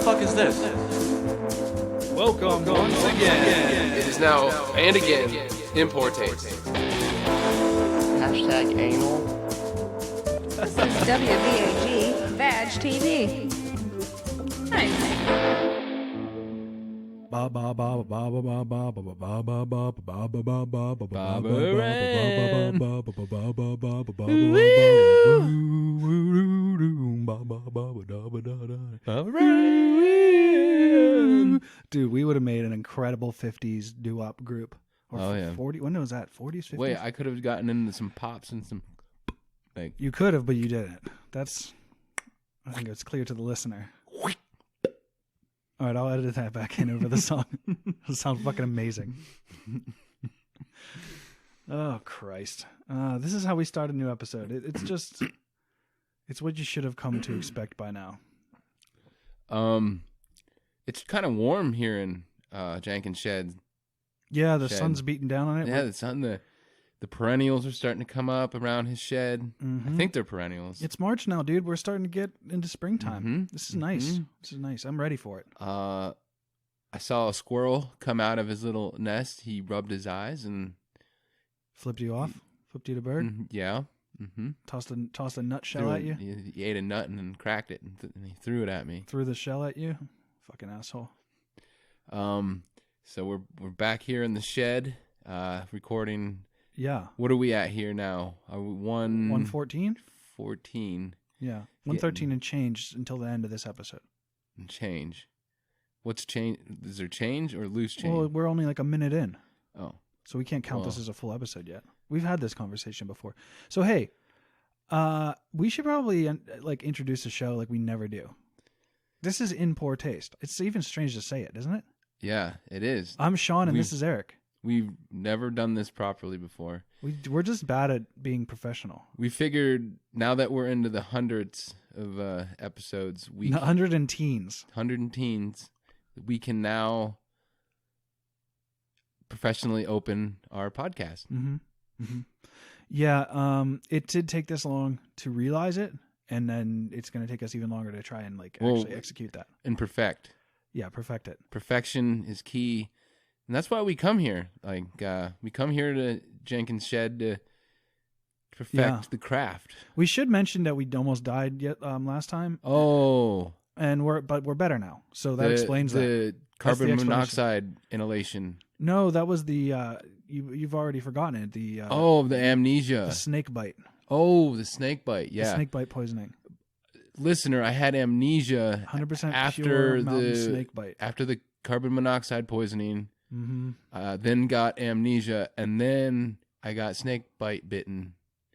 fuck is this? Welcome once again. It is now, and again, Importates. Hashtag anal. This is WVAG Vag TV. Nice. Dude, we would have made an incredible 50s Doowop group. Or oh, yeah. 40, when was that? 40s, 50s? Wait, I could have gotten into some pops and some... like. You could have, but you didn't. I think it's clear to the listener. All right, I'll edit that back in over the song. It'll sound fucking amazing. Oh, Christ. This is how we start a new episode. It's what you should have come to expect by now. It's kind of warm here in Jenkins Shed. Yeah, the sun's beating down on it. Yeah, the sun, the perennials are starting to come up around his shed. Mm-hmm. I think they're perennials. It's March now, dude. We're starting to get into springtime. Mm-hmm. This is nice. Mm-hmm. This is nice. I'm ready for it. I saw a squirrel come out of his little nest. He rubbed his eyes and... Flipped you off? Flipped you the bird? Yeah. Mm-hmm. Tossed a nut shell at you? He ate a nut and then cracked it, and he threw it at me. Threw the shell at you? Fucking asshole. So we're back here in the shed, recording... Yeah. What are we at here now? Are we 114? 14. Yeah. 113 and change until the end of this episode. And change. What's change? Is there change or loose change? Well, we're only like a minute in. Oh. So we can't count this as a full episode yet. We've had this conversation before. So, hey, we should probably introduce the show like we never do. This is in poor taste. It's even strange to say it, isn't it? Yeah, it is. I'm Sean and this is Eric. We've never done this properly before. We're just bad at being professional. We figured now that we're into the hundreds of episodes, 100 and teens, we can now professionally open our podcast. Mm-hmm. Mm-hmm. Yeah, it did take this long to realize it, and then it's going to take us even longer to try and actually execute that and perfect. Yeah, perfect it. Perfection is key. And that's why we come here. We come here to Jenkins Shed to perfect the craft. We should mention that we almost died last time. Oh. And we're better now. So that explains the carbon monoxide inhalation. No, that was the you've already forgotten it. The amnesia. The snakebite. Oh, the snakebite. Yeah. The snakebite poisoning. Listener, I had amnesia 100% after pure mountain snakebite. After the carbon monoxide poisoning. Mm-hmm. Then got amnesia, and then I got snakebite bitten.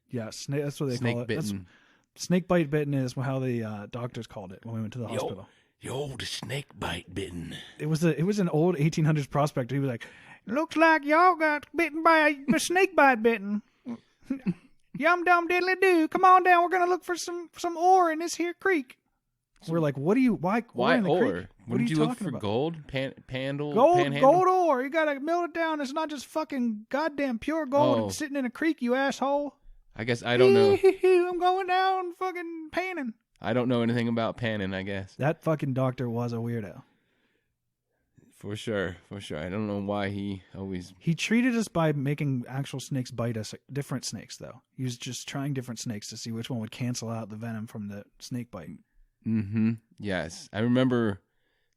Yeah, that's what they call it. Bitten. Snakebite bitten is how the doctors called it when we went to the hospital. Yo, the snakebite bitten. It was an old 1800s prospector. He was like, "Looks like y'all got bitten by a snakebite bitten. Yum dum diddly do. Come on down. We're gonna look for some ore in this here creek." We're like, "What do you? Why in the ore? Creek? Wouldn't you look for gold? Panhandle? Gold ore. You gotta melt it down. It's not just fucking goddamn pure gold sitting in a creek, you asshole. I guess I don't know. I'm going down fucking panning. I don't know anything about panning, I guess. That fucking doctor was a weirdo. For sure. I don't know why he always... He treated us by making actual snakes bite us. Different snakes, though. He was just trying different snakes to see which one would cancel out the venom from the snake bite. Mm-hmm. Yes. I remember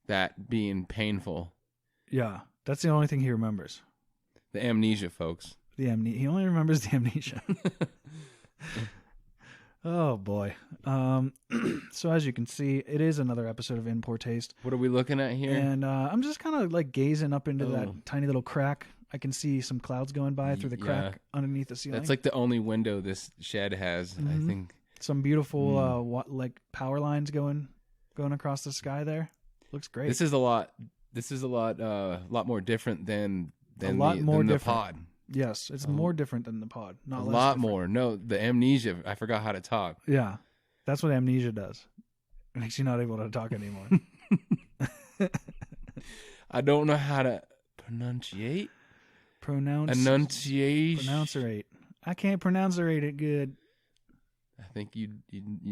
that being painful. Yeah. That's the only thing he remembers. The amnesia, folks. He only remembers the amnesia. Oh, boy. So as you can see, it is another episode of In Poor Taste. What are we looking at here? And I'm just kind of gazing up into that tiny little crack. I can see some clouds going by through the crack underneath the ceiling. That's like the only window this shed has, I think. Some beautiful power lines going across the sky there. Looks great. This is a lot more different than the pod. Yes, it's more different than the pod. Not a less lot different. more. No, the amnesia. I forgot how to talk. Yeah, that's what amnesia does. It makes you not able to talk anymore. I don't know how to enunciate. Pronouncerate. I can't pronouncerate it good. I think you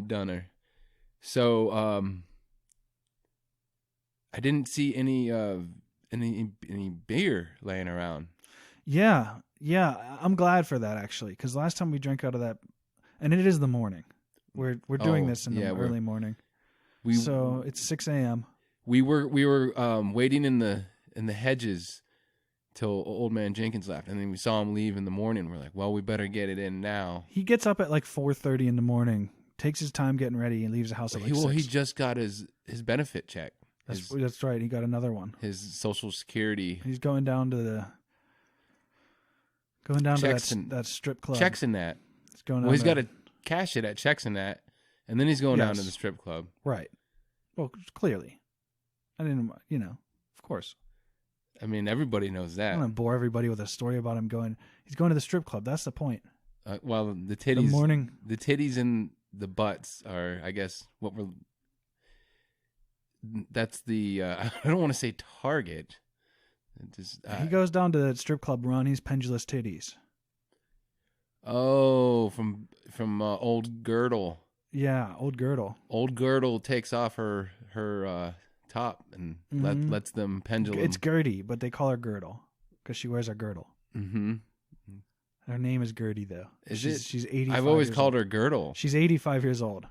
done her. So I didn't see any beer laying around. Yeah, I'm glad for that actually, because last time we drank out of that, and it is the morning. We're doing this in the early morning. So it's 6 a.m. We were waiting in the hedges till Old Man Jenkins left, and then we saw him leave in the morning. We're like, well, we better get it in now. He gets up at like 4:30 in the morning, takes his time getting ready, and leaves the house at like 6. He just got his benefit check. That's right. He got another one. His Social Security. He's going down to that strip club. Checks in that. He's got to cash it at Checks in that, and then he's going down to the strip club. Right. Well, clearly. I didn't, of course. I mean, everybody knows that. I'm going to bore everybody with a story about him he's going to the strip club. That's the point. Well, the titties and the butts are, I guess, that's the, I don't want to say target. He goes down to the strip club, Ronnie's Pendulous Titties. Oh, from Old Girdle. Yeah, Old Girdle. Old Girdle takes off her top and lets them pendulum. It's Gertie, but they call her Girdle because she wears a girdle. Mm-hmm. Her name is Gertie, though. She's 85. I've always called her Girdle. She's 85 years old.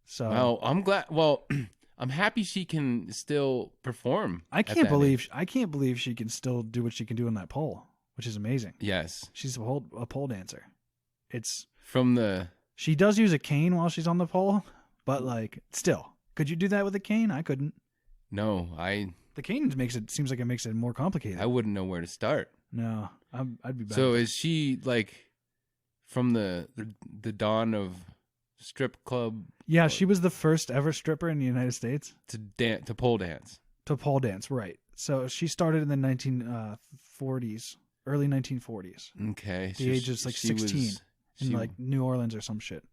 So. Well, I'm glad. Well, I'm happy she can still perform. I can't believe she can still do what she can do on that pole, which is amazing. Yes, she's a pole dancer. It's She does use a cane while she's on the pole, but still, could you do that with a cane? I couldn't. No, The cane seems like it makes it more complicated. I wouldn't know where to start. No, I'd be bad. So is she from the dawn of strip club? Yeah, she was the first ever stripper in the United States to pole dance. To pole dance, right? So she started in the 1940s, early 1940s. Okay, the age of 16 in New Orleans or some shit.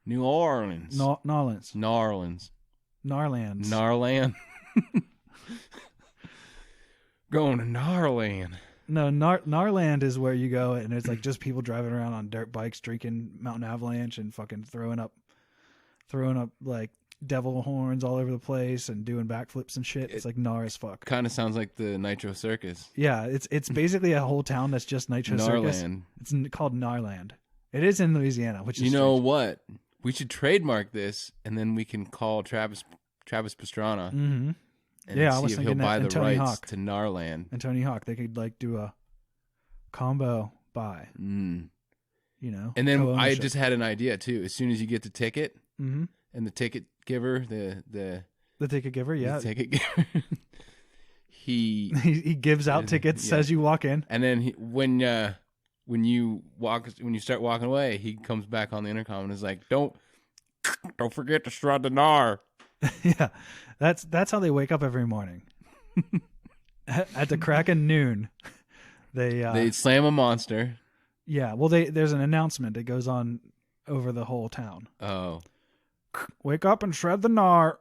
New Orleans. Narlands. GnarLand. Going to GnarLand. No, GnarLand is where you go and it's just people driving around on dirt bikes, drinking Mountain Avalanche and fucking throwing up devil horns all over the place and doing backflips and shit. It's gnar as fuck. Kind of sounds like the Nitro Circus. Yeah, it's basically a whole town that's just Nitro Circus. It's called GnarLand. It is in Louisiana, which is You know what? We should trademark this and then we can call Travis Pastrana. Mm-hmm. And see if he'll buy the rights to GnarLand. And Tony Hawk. They could do a combo buy. Mm. And then I just had an idea too. As soon as you get the ticket and the ticket giver, the ticket giver, yeah. The ticket giver. he gives out tickets as you walk in. And then when you start walking away, he comes back on the intercom and is like, Don't forget to strut the gnar. Yeah, that's how they wake up every morning. At the crack of noon, they slam a monster. Yeah, well, there's an announcement that goes on over the whole town. Oh, wake up and shred the gnar.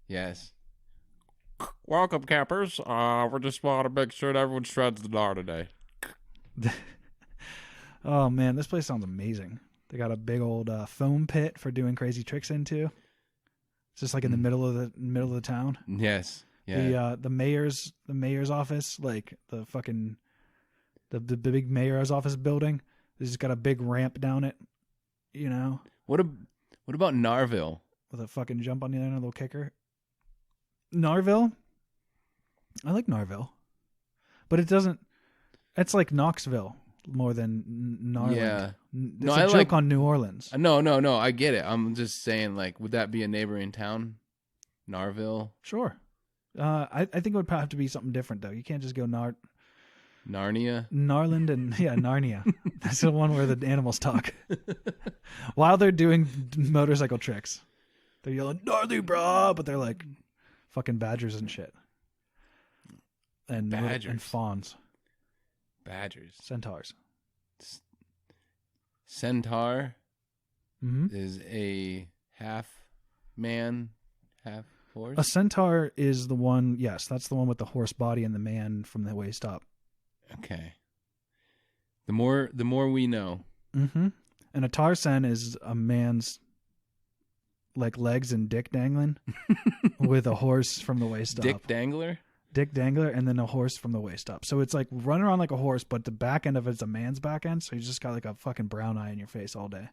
Yes. Welcome, campers. We just want to make sure that everyone shreds the gnar today. Oh man, this place sounds amazing. They got a big old foam pit for doing crazy tricks into. It's just in the middle of the town. Yes. Yeah. The mayor's office, the big mayor's office building. It's just got a big ramp down it. What about Narville? With a fucking jump on the end of a little kicker. Narville? I like Narville. But it doesn't. It's like Knoxville more than Narland. Yeah. It's a joke on New Orleans. No. I get it. I'm just saying, would that be a neighboring town? Narville? Sure. I think it would probably have to be something different, though. You can't just go Narnia? Narland and, Narnia. That's the one where the animals talk. While they're doing motorcycle tricks. They're yelling, Gnarly, brah! But they're fucking badgers and shit. And badgers. And fawns. Badgers. Centaurs. Centaur is a half man, half horse? A centaur is the one, yes, that's the one with the horse body and the man from the waist up. Okay. The more we know. Mm-hmm. And a Taurcen is a man's like legs and dick dangling with a horse from the waist up. Dick Dangler? Dick Dangler, and then a horse from the waist up. So it's like running around like a horse, but the back end of it's a man's back end. So you just got like a fucking brown eye in your face all day.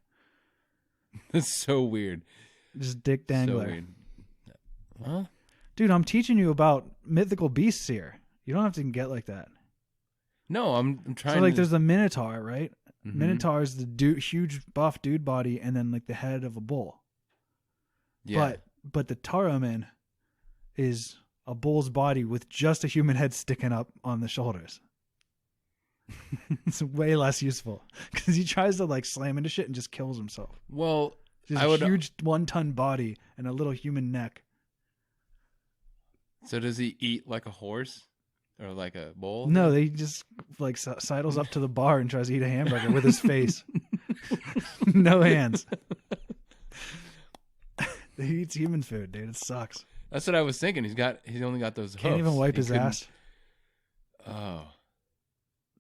That's so weird. Just Dick Dangler. So weird. Well, dude, I'm teaching you about mythical beasts here. You don't have to get like that. no, I'm trying. So like, to... there's the Minotaur, right? Mm-hmm. Minotaur is the huge buff dude body, and then like the head of a bull. Yeah. But the Taurcen is a bull's body with just a human head sticking up on the shoulders. It's way less useful because he tries to like slam into shit and just kills himself. Well, Just a huge 1-ton body and a little human neck. So does he eat like a horse or like a bull? No, they just like sidles up to the bar and tries to eat a hamburger with his face. No hands. He eats human food, dude. It sucks. That's what I was thinking. He's only got those hooves. Can't even wipe his ass. Oh,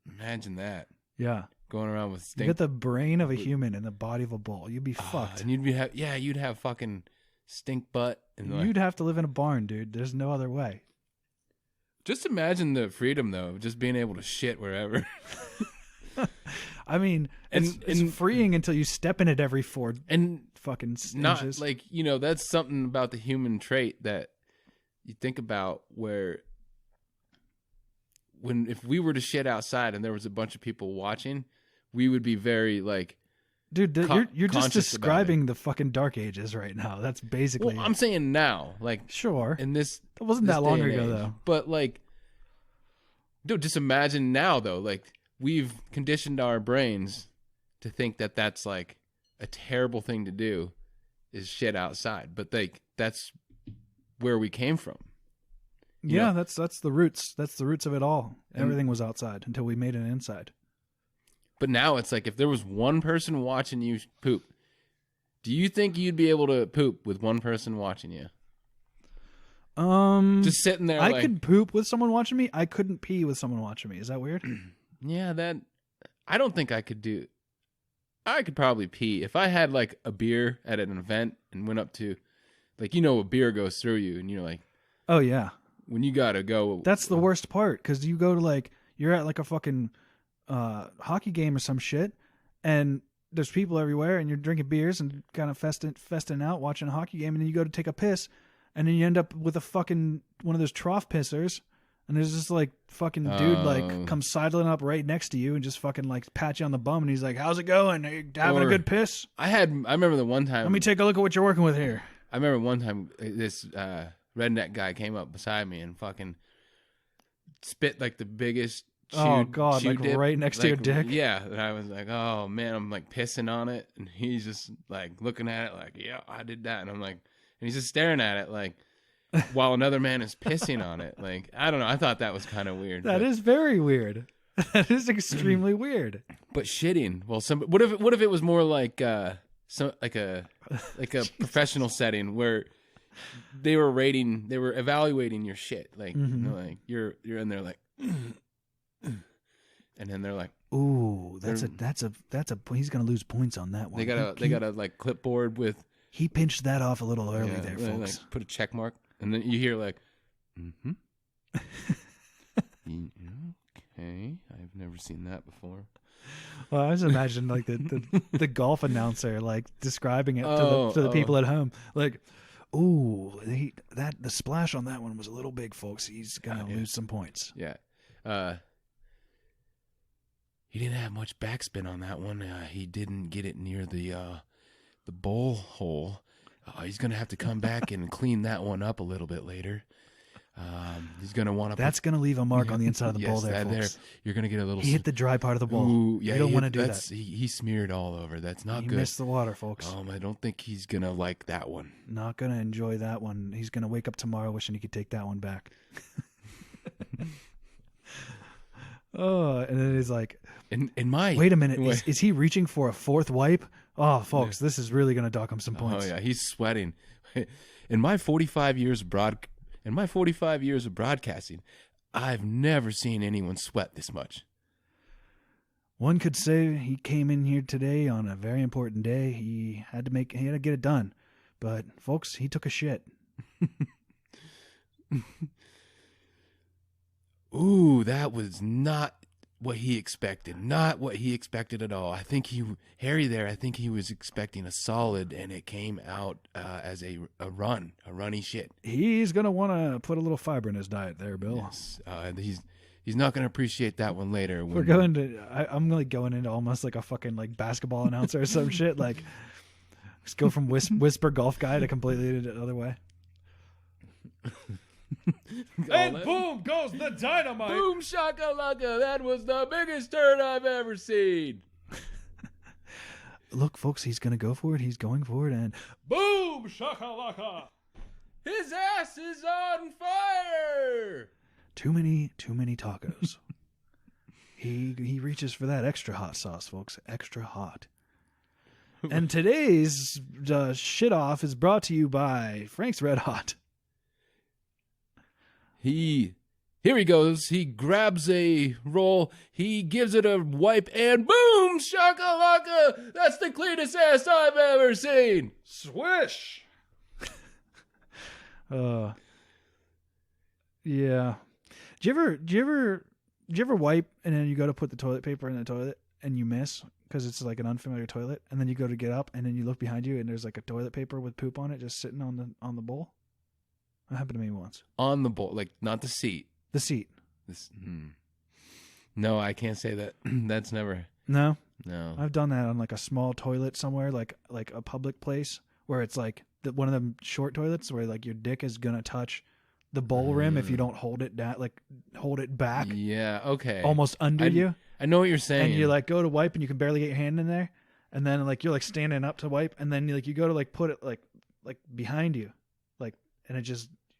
imagine that. Yeah. Going around with You stink. get the brain of a human and the body of a bull. You'd be fucked. And you'd have fucking stink butt. And You'd have to live in a barn, dude. There's no other way. just imagine the freedom though, of just being able to shit wherever. I mean, it's freeing until you step in it every 4 and fucking not inches. like, that's something about the human trait that you think about where if we were to shit outside and there was a bunch of people watching, we would be very like, dude, you're just conscious describing the fucking Dark Ages right now. That's basically. well, I'm saying now, like, sure. in this, It wasn't this that long day and ago age. though. But like, dude, just imagine now though, like we've conditioned our brains to think that that's like a terrible thing to do is shit outside, but like that's where we came from. Yeah, that's the roots. That's the roots of it all. Everything was outside until we made it inside. But now it's like if there was one person watching you poop, do you think you'd be able to poop with one person watching you? Just sitting there. I could poop with someone watching me. I couldn't pee with someone watching me. Is that weird? Yeah, I don't think I could do. I could probably pee if I had like a beer at an event and went up to, like, a beer goes through you and you're like, Oh yeah, when you gotta go. that's the worst part because you go to like you're at like a fucking hockey game or some shit, and there's people everywhere, and you're drinking beers and kind of festing out watching a hockey game, and then you go to take a piss, and then you end up with a fucking one of those trough pissers. And there's this like fucking dude like comes sidling up right next to you and just fucking like pat you on the bum and he's like, "How's it going? Are you having a good piss?" I remember the one time. Let me take a look at what you're working with here. I remember one time this redneck guy came up beside me and fucking spit like the biggest. Oh God! shoe Like dip, right next to your dick. Yeah, and I was like, "Oh man," I'm like pissing on it, and he's just like looking at it like, "Yeah, I did that," and I'm like, and he's just staring at it like. While another man is pissing on it. Like, I don't know. I thought that was kind of weird. That is very weird. That is extremely weird. But shitting. Well, what if it was more like a professional setting where they were evaluating your shit. Like, like you're in there like, and then they're like, "Ooh, that's a he's gonna lose points on that one." They got a like clipboard with. He pinched that off a little early there, folks. Like, put a check mark. And then you hear like, okay, I've never seen that before. Well, I just imagine like the golf announcer like describing it to the people at home, like, "Ooh, the splash on that one was a little big, folks. He's gonna lose some points." Yeah, he didn't have much backspin on that one. He didn't get it near the bowl hole. He's going to have to come back and clean that one up a little bit later. He's going to want to... That's going to leave a mark on the inside of the bowl there, folks. You're going to get a little... He hit the dry part of the bowl. Ooh, yeah, you don't want to do that. He smeared all over. That's not good. He missed the water, folks. I don't think he's going to like that one. Not going to enjoy that one. He's going to wake up tomorrow wishing he could take that one back. And then he's like... Wait a minute. Is he reaching for a fourth wipe? Oh, folks, this is really going to dock him some points. Oh yeah, he's sweating. In my 45 years of broadcasting, I've never seen anyone sweat this much. One could say he came in here today on a very important day. He had to get it done. But folks, he took a shit. Ooh, that was not what he expected. Not what he expected at all. I think Harry was expecting a solid, and it came out as a runny shit. He's going to want to put a little fiber in his diet there, Bill. Yes. He's not going to appreciate that one later. I'm really going into almost like a fucking like basketball announcer or some shit. Like, just go from whisper golf guy to completely the other way. And boom goes the dynamite. Boom shakalaka. That was the biggest turd I've ever seen. Look, folks, he's going to go for it. He's going for it. And boom shakalaka. His ass is on fire. Too many tacos. He reaches for that extra hot sauce, folks. Extra hot. And today's shit off is brought to you by Frank's Red Hot. Here he goes. He grabs a roll. He gives it a wipe, and boom, shakalaka! That's the cleanest ass I've ever seen. Swish. Yeah. Do you ever wipe and then you go to put the toilet paper in the toilet and you miss because it's like an unfamiliar toilet, and then you go to get up and then you look behind you and there's like a toilet paper with poop on it just sitting on the bowl? That happened to me once. On the bowl, like not the seat. The seat. No, I can't say that. That's never. No. No. I've done that on like a small toilet somewhere, like a public place where it's like one of them short toilets where like your dick is gonna touch the bowl rim if you don't hold it down, like hold it back. Yeah. Okay. Almost under you. I know what you're saying. And you like go to wipe and you can barely get your hand in there, and then like you're like standing up to wipe, and then you go to like put it like behind you, like, and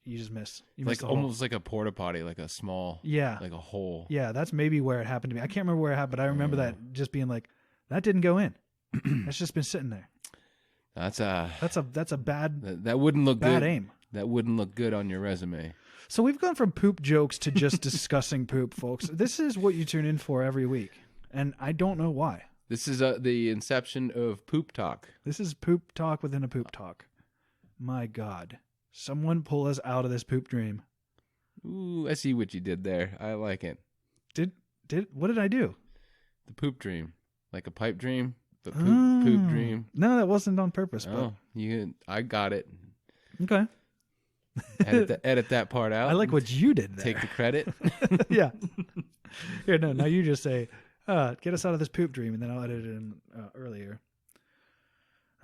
you just miss. You like almost like a porta potty, like a small, like a hole. Yeah, that's maybe where it happened to me. I can't remember where it happened, but I remember that just being like, that didn't go in. That's just been sitting there. That's a bad. That wouldn't look bad good. Aim. That wouldn't look good on your resume. So we've gone from poop jokes to just discussing poop, folks. This is what you tune in for every week, and I don't know why. This is the inception of poop talk. This is poop talk within a poop talk. My God. Someone pull us out of this poop dream. Ooh, I see what you did there. I like it. What did I do? The poop dream. Like a pipe dream, but poop dream. No, that wasn't on purpose. Oh, I got it. Okay. Edit that part out. I like what you did there. Take the credit. Yeah. Here, no, now you just say, get us out of this poop dream, and then I'll edit it in earlier.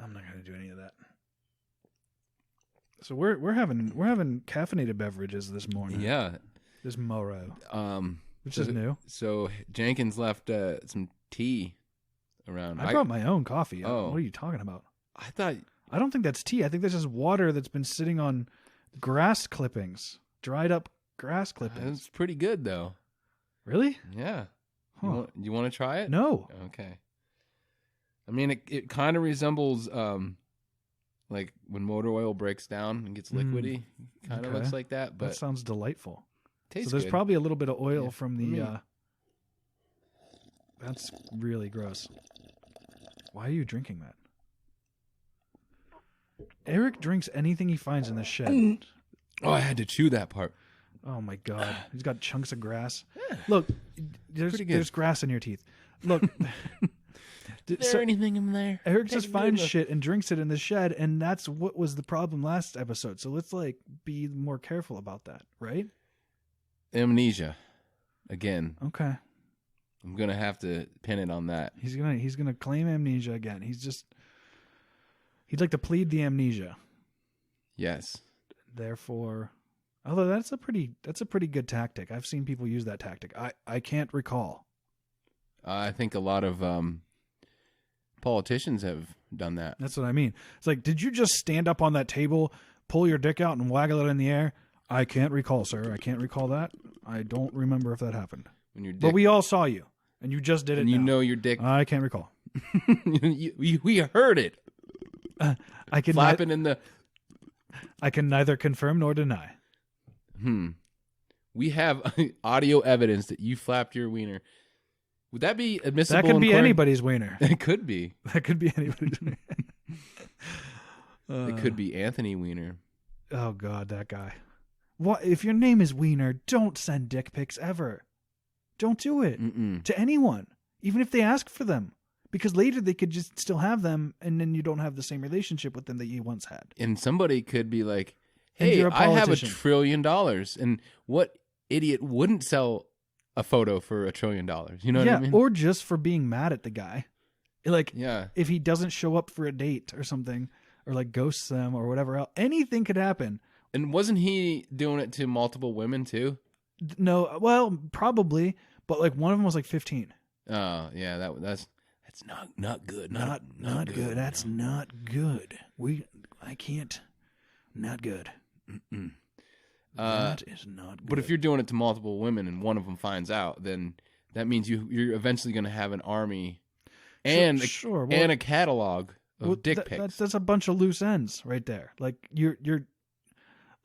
I'm not going to do any of that. So we're having caffeinated beverages this morning. Yeah. This morrow. Which is new. So Jenkins left some tea around. I brought my own coffee. Oh. What are you talking about? I don't think that's tea. I think that's just water that's been sitting on grass clippings. Dried up grass clippings. It's pretty good though. Really? Yeah. Huh. You want to try it? No. Okay. I mean, it kind of resembles like when motor oil breaks down and gets liquidy. Kind of looks like that. But that sounds delightful. Tastes so there's good. probably a little bit of oil from the. That's really gross. Why are you drinking that? Eric drinks anything he finds in the shed. Oh, I had to chew that part. Oh my God. He's got chunks of grass. Yeah. Look, there's grass in your teeth. Look. Is there anything in there? Eric just finds shit and drinks it in the shed, and that's what was the problem last episode. So let's be more careful about that, right? Amnesia. Again. Okay. I'm gonna have to pin it on that. He's gonna claim amnesia again. He'd like to plead the amnesia. Yes. Therefore, although that's a pretty good tactic. I've seen people use that tactic. I can't recall. I think a lot of politicians have done that. That's what I mean. It's like, did you just stand up on that table, pull your dick out, and waggle it in the air? I can't recall, sir. I can't recall that. I don't remember if that happened. But we all saw you, and you just did it. And you now. know your dick. I can't recall. we heard it. I can flapping in the. I can neither confirm nor deny. We have audio evidence that you flapped your wiener. Would that be admissible? That could be anybody's wiener. It could be. That could be anybody's wiener. It could be Anthony Weiner. Oh God, that guy. What if your name is Wiener? Don't send dick pics ever. Don't do it to anyone, even if they ask for them, because later they could just still have them, and then you don't have the same relationship with them that you once had. And somebody could be like, "Hey, I have $1 trillion," and what idiot wouldn't sell a photo for $1 trillion? You know what I mean? Or just for being mad at the guy, like yeah, if he doesn't show up for a date or something, or like ghosts them or whatever else, anything could happen. And wasn't he doing it to multiple women too? No, well, probably, but like one of them was like 15. Oh yeah, that's not good. Not good. That's not good. I can't. Not good. That is not good. But if you're doing it to multiple women and one of them finds out, then that means you're eventually going to have an army and and a catalog of dick pics. That's a bunch of loose ends right there. Like you're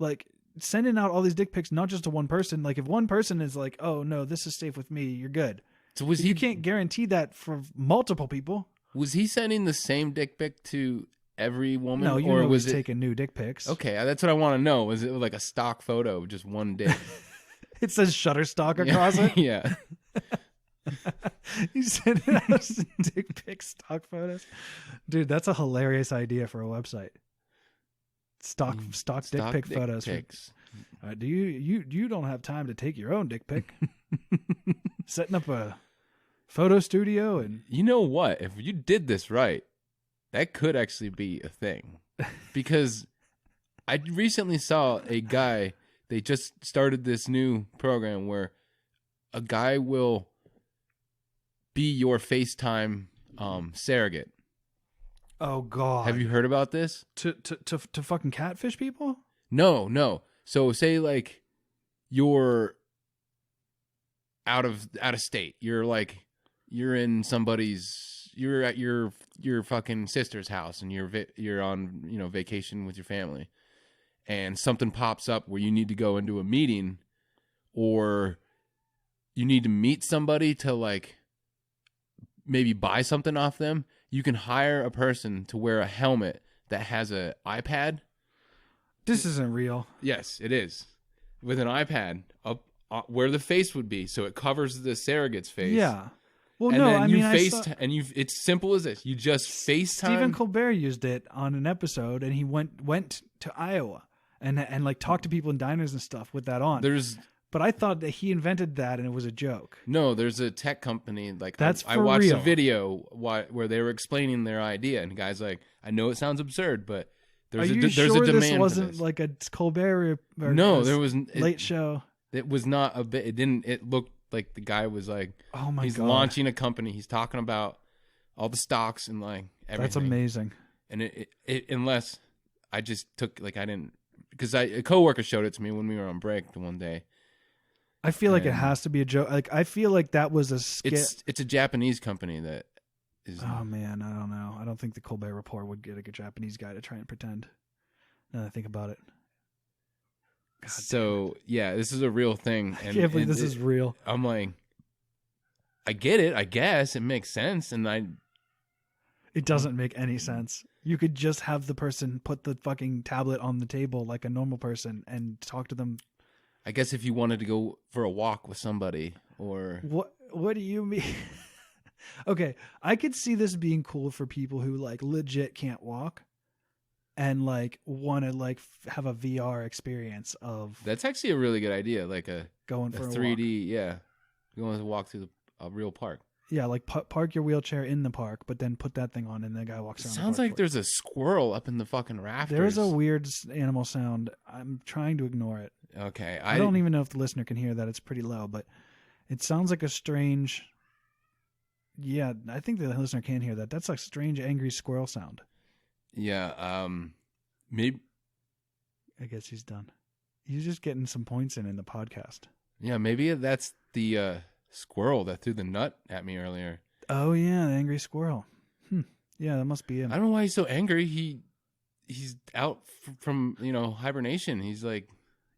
like sending out all these dick pics not just to one person. Like if one person is like, "Oh no, this is safe with me," you're good. So you can't guarantee that for multiple people. Was he sending the same dick pic to every woman? No, or was he taking new dick pics. Okay, that's what I want to know. Was it like a stock photo of just one dick? It says Shutterstock across it. Yeah. You send out some dick pic stock photos. Dude, that's a hilarious idea for a website. Stock dick pic photos. Do you don't have time to take your own dick pic? Setting up a photo studio and you know what? If you did this right, that could actually be a thing. Because I recently saw a guy, they just started this new program where a guy will be your FaceTime surrogate. Oh God. Have you heard about this? To fucking catfish people? No. So say like you're out of state. You're in you're at your fucking sister's house and you're on, vacation with your family, and something pops up where you need to go into a meeting or you need to meet somebody to like maybe buy something off them. You can hire a person to wear a helmet that has an iPad. This isn't real. Yes, it is. With an iPad up where the face would be, so it covers the surrogate's face. Yeah. Well, and no, then I mean, it's simple as this. You just FaceTime. Stephen Colbert used it on an episode, and he went to Iowa and like talked to people in diners and stuff with that on. But I thought that he invented that and it was a joke. No, there's a tech company like I for watched real. a video where they were explaining their idea, and the guy's like, "I know it sounds absurd, but there's a demand this for wasn't this." like a Colbert or no, there was late show. It was not a bit. It didn't. It looked like the guy was like, "Oh my God, he's launching a company. He's talking about all the stocks and like everything." That's amazing. And it unless I just took I didn't, because a coworker showed it to me when we were on break the one day. I feel like it has to be a joke. Like I feel like that was a skit. It's a Japanese company that is. Oh man, I don't know. I don't think the Colbert Report would get a Japanese guy to try and pretend. Now that I think about it. God so yeah, this is a real thing. I can't believe this is real. I'm like, I get it. I guess it makes sense, and It doesn't make any sense. You could just have the person put the fucking tablet on the table like a normal person and talk to them. I guess if you wanted to go for a walk with somebody or... What do you mean? Okay, I could see this being cool for people who like legit can't walk and like want to like have a VR experience of... That's actually a really good idea. Like going for a 3D, walk. yeah. Going to walk through a real park. Yeah, like park your wheelchair in the park, but then put that thing on and the guy walks around. Sounds like there's a squirrel up in the fucking rafters. There is a weird animal sound. I'm trying to ignore it. Okay. I don't even know if the listener can hear that. It's pretty low, but it sounds like a strange... Yeah, I think the listener can hear that. That's like strange, angry squirrel sound. Yeah, maybe... I guess he's done. He's just getting some points in the podcast. Yeah, maybe that's the squirrel that threw the nut at me earlier. Oh, yeah, the angry squirrel. Yeah, that must be him. I don't know why he's so angry. He's out from, hibernation. He's like...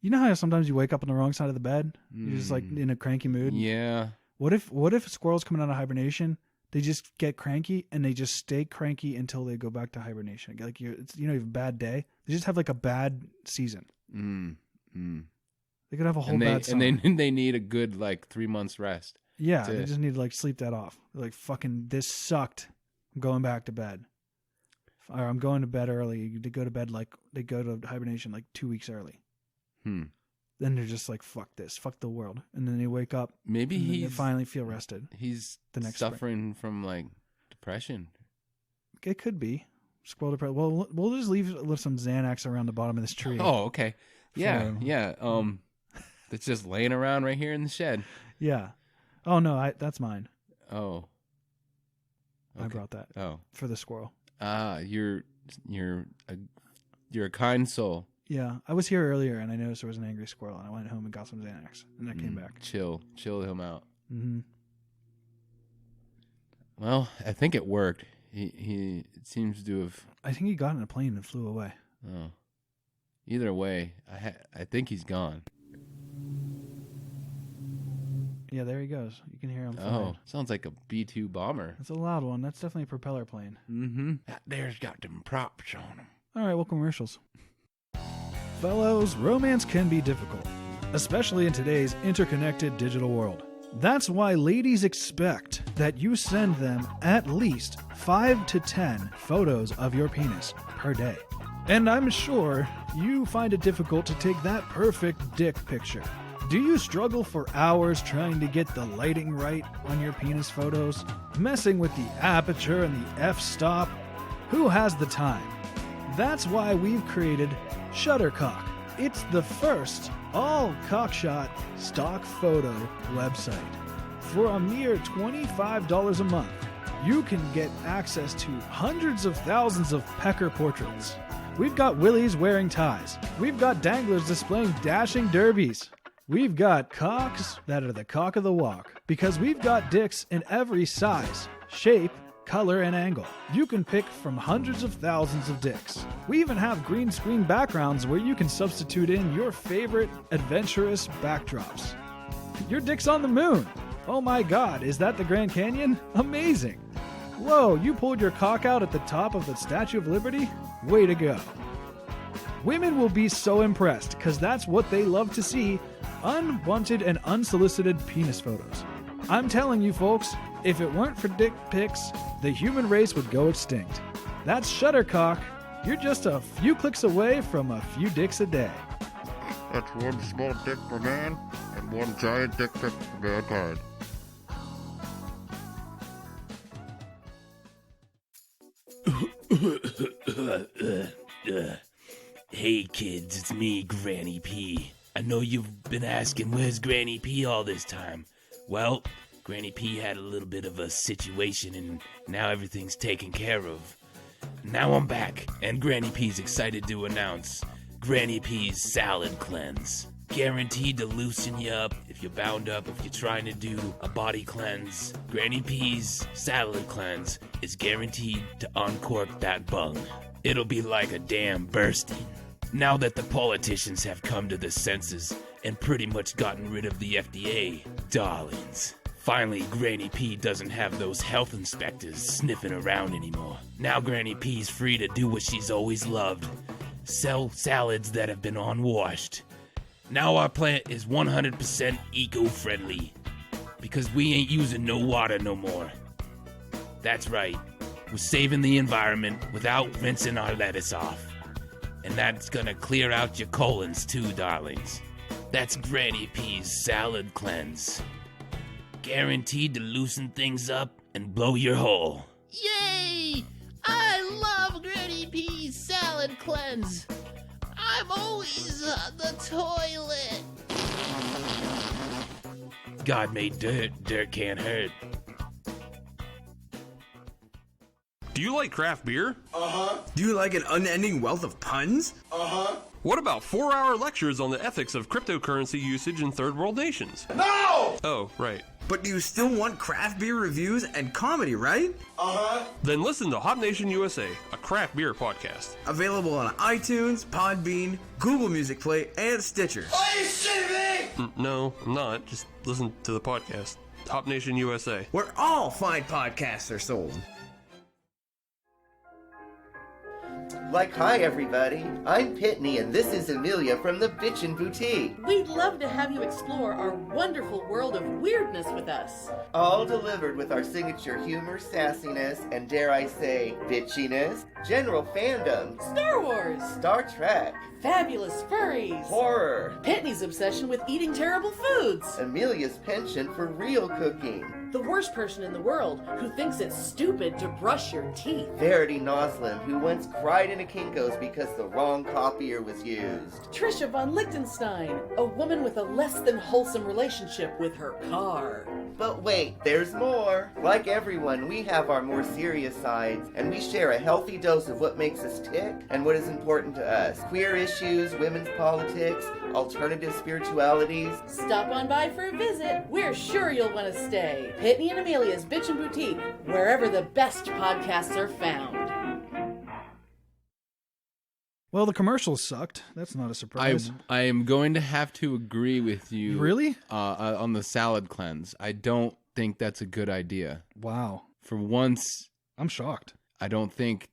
You know how sometimes you wake up on the wrong side of the bed? You're just like in a cranky mood? Yeah. What if a squirrel's coming out of hibernation, They just get cranky and they just stay cranky until they go back to hibernation. Like you have a bad day. They just have like a bad season. They could have a whole bad summer. And they need a good like 3 months rest. Yeah, they just need to like sleep that off. They're like, fucking, this sucked. I'm going back to bed. Or I'm going to bed early. They go to bed like they go to hibernation like 2 weeks early. Then they're just like, fuck this, fuck the world. And then they wake up. Maybe they finally feel rested. He's the next suffering from like depression. It could be squirrel depression. Well, we'll just leave some Xanax around the bottom of this tree. Oh, okay. Yeah. That's just laying around right here in the shed. Yeah. Oh no, that's mine. Oh. Okay. I brought that. Oh. For the squirrel. You're a kind soul. Yeah, I was here earlier and I noticed there was an angry squirrel, and I went home and got some Xanax, and I came back. Chill him out. Mm-hmm. Well, I think it worked. He seems to have. I think he got in a plane and flew away. Oh. Either way, I think he's gone. Yeah, there he goes. You can hear him flying. Oh, sounds like a B-2 bomber. That's a loud one. That's definitely a propeller plane. Mm-hmm. That there's got them props on them. All right, well, commercials. Fellows, romance can be difficult, especially in today's interconnected digital world. That's why ladies expect that you send them at least 5 to 10 photos of your penis per day. And I'm sure you find it difficult to take that perfect dick picture. Do you struggle for hours trying to get the lighting right on your penis photos? Messing with the aperture and the f-stop? Who has the time? That's why we've created Shuttercock. It's the first all-cockshot stock photo website. For a mere $25 a month, you can get access to hundreds of thousands of pecker portraits. We've got willies wearing ties. We've got danglers displaying dashing derbies. We've got cocks that are the cock of the walk, because we've got dicks in every size, shape, color, and angle. You can pick from hundreds of thousands of dicks. We even have green screen backgrounds where you can substitute in your favorite adventurous backdrops. Your dick's on the moon. Oh my god, is that the Grand Canyon? Amazing. Whoa, you pulled your cock out at the top of the Statue of Liberty? Way to go. Women will be so impressed, because that's what they love to see, unwanted and unsolicited penis photos. I'm telling you folks, if it weren't for dick pics, the human race would go extinct. That's Shuttercock. You're just a few clicks away from a few dicks a day. That's one small dick for man and one giant dick pic for mankind. Hey kids, it's me, Granny P. I know you've been asking, where's Granny P all this time? Well, Granny P had a little bit of a situation and now everything's taken care of. Now I'm back, and Granny P's excited to announce Granny P's Salad Cleanse. Guaranteed to loosen you up if you're bound up, if you're trying to do a body cleanse. Granny P's Salad Cleanse is guaranteed to uncork that bung. It'll be like a dam bursting. Now that the politicians have come to their senses and pretty much gotten rid of the FDA, darlings. Finally, Granny P doesn't have those health inspectors sniffing around anymore. Now Granny P's free to do what she's always loved. Sell salads that have been unwashed. Now our plant is 100% eco-friendly. Because we ain't using no water no more. That's right. We're saving the environment without rinsing our lettuce off. And that's gonna clear out your colons too, darlings. That's Granny P's Salad Cleanse. Guaranteed to loosen things up and blow your hole. Yay! I love Granny P's Salad Cleanse. I'm always on the toilet. God made dirt. Dirt can't hurt. Do you like craft beer? Uh-huh. Do you like an unending wealth of puns? Uh-huh. What about 4-hour lectures on the ethics of cryptocurrency usage in third world nations? No! Oh, right. But do you still want craft beer reviews and comedy, right? Uh-huh. Then listen to Hop Nation USA, a craft beer podcast. Available on iTunes, Podbean, Google Music Play, and Stitcher. No, I'm not. Just listen to the podcast. Top Nation USA. Where all fine podcasts are sold. Like, hi everybody, I'm Pitney and this is Amelia from the Bitchen Boutique. We'd love to have you explore our wonderful world of weirdness with us. All delivered with our signature humor, sassiness, and dare I say, bitchiness, general fandom, Star Wars, Star Trek, fabulous furries, horror, Pitney's obsession with eating terrible foods, Amelia's penchant for real cooking, the worst person in the world who thinks it's stupid to brush your teeth, Verity Noslin, who once cried in a Kinko's because the wrong copier was used, Trisha von Lichtenstein, a woman with a less than wholesome relationship with her car. But wait, there's more! Like everyone, we have our more serious sides, and we share a healthy dose of what makes us tick and what is important to us. Queer issues, women's politics, alternative spiritualities. Stop on by for a visit. We're sure you'll want to stay. Pitney and Amelia's Bitchen Boutique, wherever the best podcasts are found. Well, the commercials sucked. That's not a surprise. I am going to have to agree with you. Really? On the salad cleanse. I don't think that's a good idea. Wow. For once, I'm shocked. I don't think,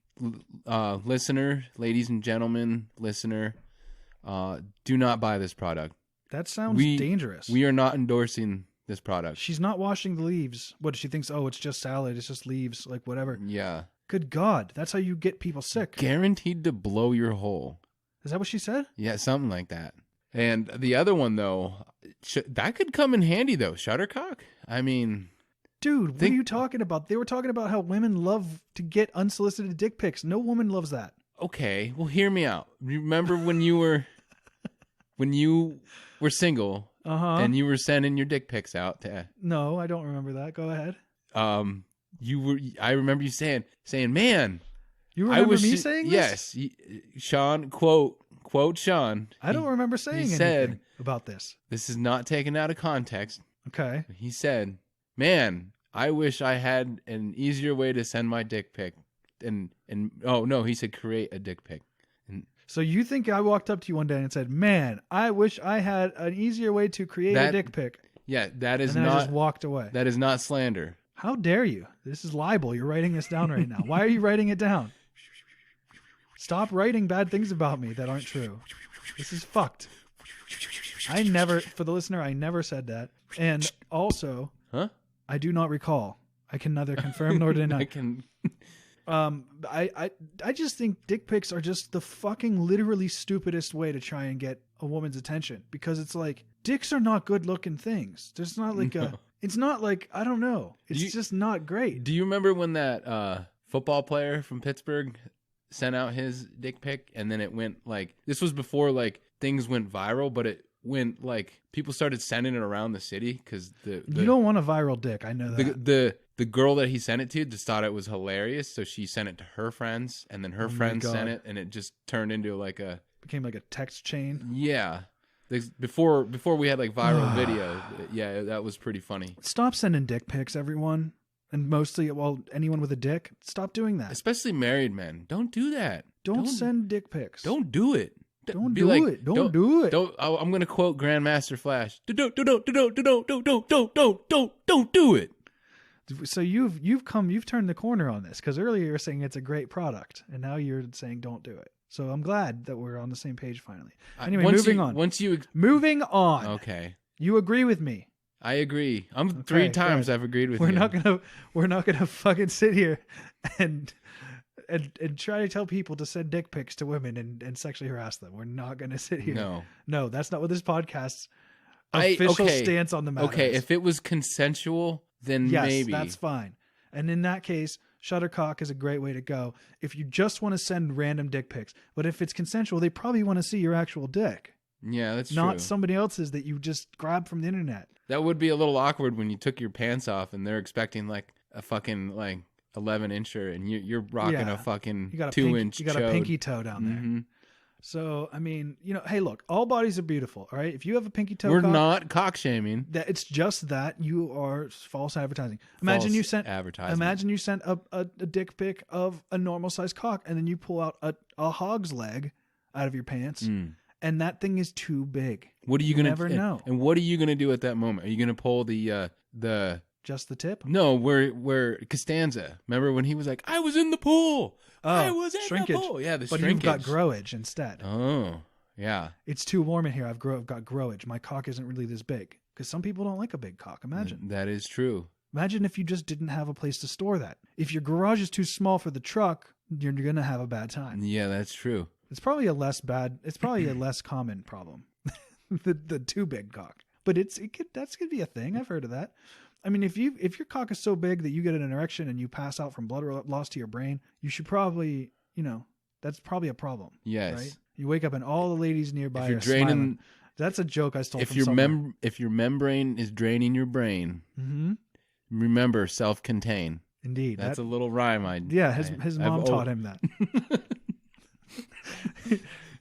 listener, ladies and gentlemen, listener, do not buy this product. That sounds dangerous. We are not endorsing this product. She's not washing the leaves. What, she thinks, oh, it's just salad, it's just leaves, like whatever. Yeah. Good God, that's how you get people sick. Guaranteed to blow your hole. Is that what she said? Yeah, something like that. And the other one, though, that could come in handy, though. Shuttercock? I mean... Dude, what are you talking about? They were talking about how women love to get unsolicited dick pics. No woman loves that. Okay, well, hear me out. Remember when you were single and you were sending your dick pics out to... No, I don't remember that. Go ahead. I remember you saying, man, you remember me saying this? Yes. Sean, quote Sean. I don't remember saying anything about this. This is not taken out of context. Okay. He said, man, I wish I had an easier way to send my dick pic. And oh no, he said create a dick pic. So you think I walked up to you one day and said, man, I wish I had an easier way to create a dick pic. Yeah, that is and then not... I just walked away. That is not slander. How dare you? This is libel. You're writing this down right now. Why are you writing it down? Stop writing bad things about me that aren't true. This is fucked. For the listener, I never said that. And also, I do not recall. I can neither confirm nor deny. I just think dick pics are just the fucking literally stupidest way to try and get a woman's attention, because it's like, dicks are not good looking things. There's not like it's not like, I don't know. It's just not great. Do you remember when that football player from Pittsburgh sent out his dick pic, and then it went like, this was before like things went viral, but it went like people started sending it around the city because you don't want a viral dick. I know that. The girl that he sent it to just thought it was hilarious, so she sent it to her friends, and then her friends sent it, and it just turned into became like a text chain. Yeah. Before we had like viral video, yeah, that was pretty funny. Stop sending dick pics, everyone, and mostly, anyone with a dick. Stop doing that. Especially married men. Don't do that. Don't send dick pics. Don't do it. Don't do it. Don't do it. I'm gonna quote Grandmaster Flash. Don't do it. So you've turned the corner on this, because earlier you were saying it's a great product, and now you're saying don't do it. So I'm glad that we're on the same page finally. Anyway, moving on. Moving on. Okay. You agree with me? I agree. I'm 3 times I've agreed with you. We're not gonna fucking sit here and try to tell people to send dick pics to women and sexually harass them. We're not gonna sit here. No, that's not what this podcast's official stance on the matter is. If it was consensual, then maybe. Yes, that's fine. And in that case, Shuttercock is a great way to go if you just want to send random dick pics. But if it's consensual, they probably want to see your actual dick. Yeah, that's not true. somebody else's that you just grabbed from the internet. That would be a little awkward when you took your pants off and they're expecting like a fucking like 11-incher and you're rocking a fucking 2-inch. You got a pinky toe down there. Mm-hmm. So, I mean, hey, look, all bodies are beautiful, all right? If you have a pinky toe We're not cock shaming. It's just that you are false advertising. Imagine you sent a dick pic of a normal sized cock, and then you pull out a hog's leg out of your pants, and that thing is too big. What are you gonna never know? And what are you gonna do at that moment? Are you gonna pull the Just the tip? No, where Costanza. Remember when he was like, I was in the pool. I was in shrinkage. the pool. Yeah, the but shrinkage. You've got growage instead. Oh, yeah. It's too warm in here. I've got growage. My cock isn't really this big. Because some people don't like a big cock. Imagine. That is true. Imagine if you just didn't have a place to store that. If your garage is too small for the truck, you're going to have a bad time. Yeah, that's true. It's probably a less common problem. the too big cock. But that could be a thing. I've heard of that. I mean, if your cock is so big that you get an erection and you pass out from blood loss to your brain, you should probably, that's probably a problem. Yes. Right? You wake up and all the ladies nearby if you're are draining, smiling. That's a joke I stole from somewhere. If your membrane is draining your brain, remember, self-contain. Indeed. That's a little rhyme. His mom taught him that.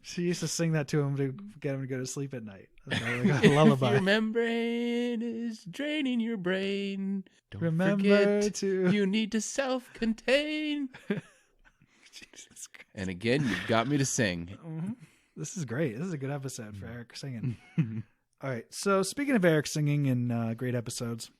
She used to sing that to him to get him to go to sleep at night. Like a lullaby. If your membrane is draining your brain, don't forget you need to self-contain. Jesus Christ. And again, you've got me to sing. Mm-hmm. This is great. This is a good episode for Eric singing. All right. So speaking of Eric singing in great episodes,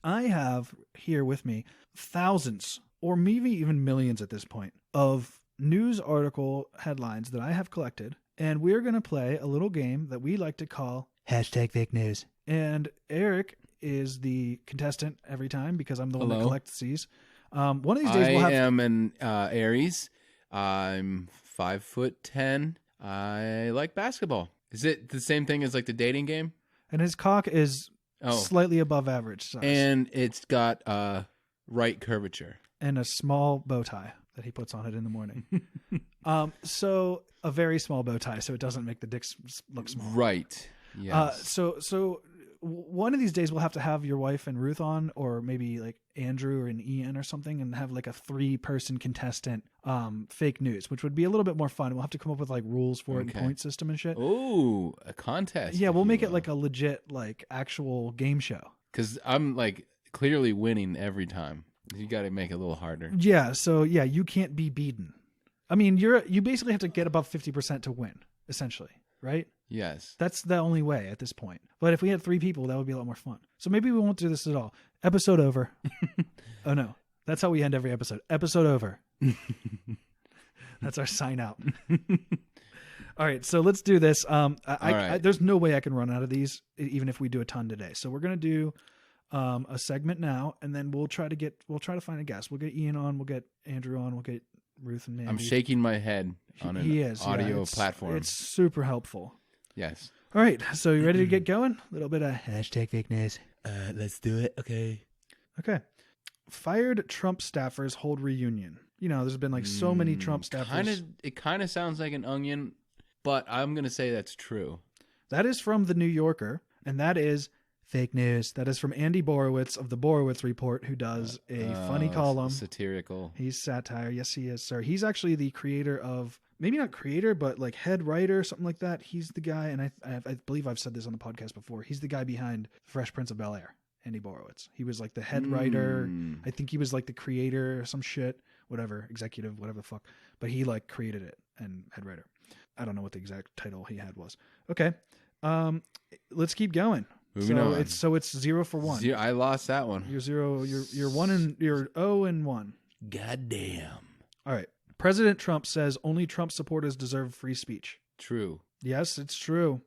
I have here with me thousands or maybe even millions at this point of news article headlines that I have collected, and we're going to play a little game that we like to call #fake news. And Eric is the contestant every time because I'm the one that collects these. One of these days I am an Aries. I'm 5'10". I like basketball. Is it the same thing as like the dating game? And his cock is slightly above average size. And it's got right curvature. And a small bow tie that he puts on it in the morning. So a very small bow tie, so it doesn't make the dicks look small. Right. Yes. So one of these days we'll have to have your wife and Ruth on, or maybe like Andrew or an Ian or something, and have like a 3-person contestant fake news, which would be a little bit more fun. We'll have to come up with like rules for it and point system and shit. Oh, a contest. Yeah, we'll make it like a legit like actual game show. Because I'm like clearly winning every time. You got to make it a little harder. Yeah, so yeah, you can't be beaten. I mean, you basically have to get above 50% to win, essentially, right? Yes. That's the only way at this point. But if we had 3 people, that would be a lot more fun. So maybe we won't do this at all. Episode over. Oh no, that's how we end every episode. Episode over. That's our sign out. All right, so let's do this. There's no way I can run out of these, even if we do a ton today. So we're gonna do a segment now, and then we'll try to find a guest. We'll get Ian on, we'll get Andrew on, we'll get Ruth and Andy. I'm shaking my head on an audio platform. It's super helpful. Yes. All right, so you ready to get going? A little bit of #fake news. Let's do it. Okay. Fired Trump staffers hold reunion. There's been like so many Trump staffers. It kind of sounds like an onion, but I'm going to say that's true. That is from The New Yorker, and that is fake news. That is from Andy Borowitz of the Borowitz Report, who does a funny column. Satirical. He's satire. Yes, he is, sir. He's actually the creator of, maybe not creator, but like head writer, something like that. He's the guy, and I believe I've said this on the podcast before. He's the guy behind Fresh Prince of Bel-Air, Andy Borowitz. He was like the head writer. I think he was like the creator or some shit, whatever, executive, whatever the fuck. But he like created it and head writer. I don't know what the exact title he had was. Okay. Let's keep going. Moving on. It's 0 for 1. I lost that one. You're 0. You're 1 and you're 0 and 1. Goddamn. All right. President Trump says only Trump supporters deserve free speech. True. Yes, it's true.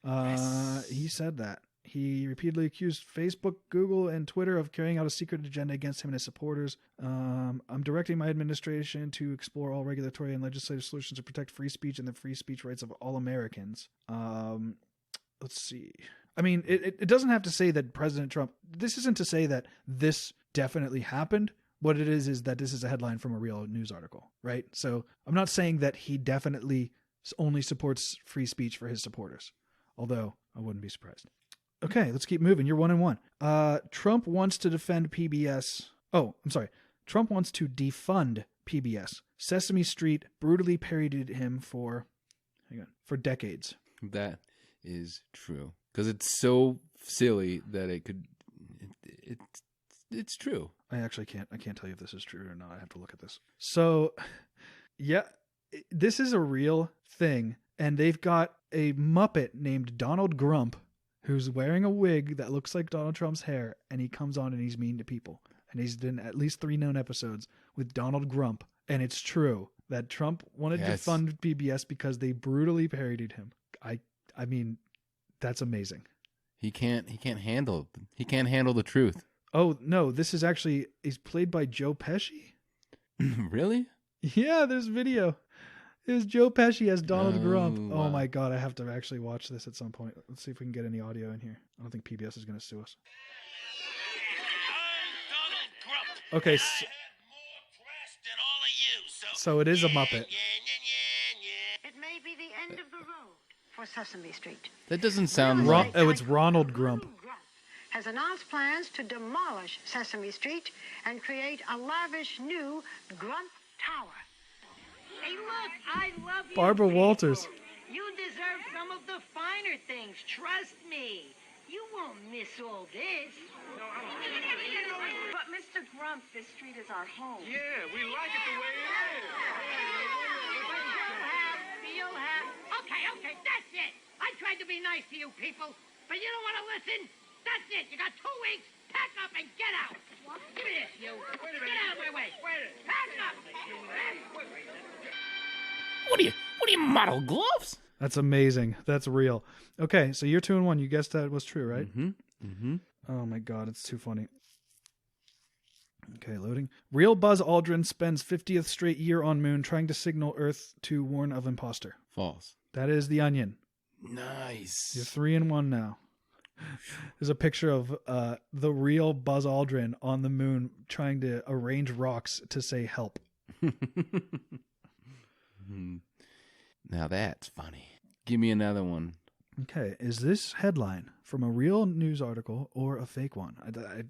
He said that. He repeatedly accused Facebook, Google, and Twitter of carrying out a secret agenda against him and his supporters. I'm directing my administration to explore all regulatory and legislative solutions to protect free speech and the free speech rights of all Americans. Let's see. I mean, it doesn't have to say that President Trump... This isn't to say that this definitely happened. What it is that this is a headline from a real news article, right? So I'm not saying that he definitely only supports free speech for his supporters, although I wouldn't be surprised. Okay, let's keep moving. You're 1 and 1. Trump wants to defend PBS. Oh, I'm sorry. Trump wants to defund PBS. Sesame Street brutally parodied him for decades. That is true. Because it's so silly that it's true. I actually can't tell you if this is true or not. I have to look at this. So, yeah, this is a real thing. And they've got a Muppet named Donald Grump who's wearing a wig that looks like Donald Trump's hair, and he comes on and he's mean to people. And he's done at least 3 known episodes with Donald Grump. And it's true that Trump wanted to fund PBS because they brutally parodied him. I mean, that's amazing. He can't handle the truth. Oh, no, this is actually, he's played by Joe Pesci. Really? Yeah, there's video. It was Joe Pesci as Donald Grump. Oh my God, I have to actually watch this at some point. Let's see if we can get any audio in here. I don't think PBS is going to sue us. Okay, so it is a Muppet. It may be the end of the road for Sesame Street. That doesn't sound right. Oh, it's Ronald Grump. Has announced plans to demolish Sesame Street and create a lavish new Grump Tower. Hey, look, I love you. Barbara Walters. You deserve some of the finer things. Trust me. You won't miss all this. But Mr. Grump, this street is our home. Yeah, we like it the way it is. You'll have. Okay, that's it. I tried to be nice to you people, but you don't want to listen. That's it. You got 2 weeks. Pack up and get out. Give me this, you. Get out of my way. Pack up. What are you, model gloves? That's amazing. That's real. Okay, so you're 2-1. You guessed that was true, right? Mm-hmm. Oh my God, it's too funny. Okay, loading. Real Buzz Aldrin spends 50th straight year on moon trying to signal Earth to warn of imposter. False. That is The Onion. Nice. You're 3-1 now. There's a picture of the real Buzz Aldrin on the moon trying to arrange rocks to say help. Now that's funny. Give me another one. Okay, is this headline from a real news article or a fake one? I'm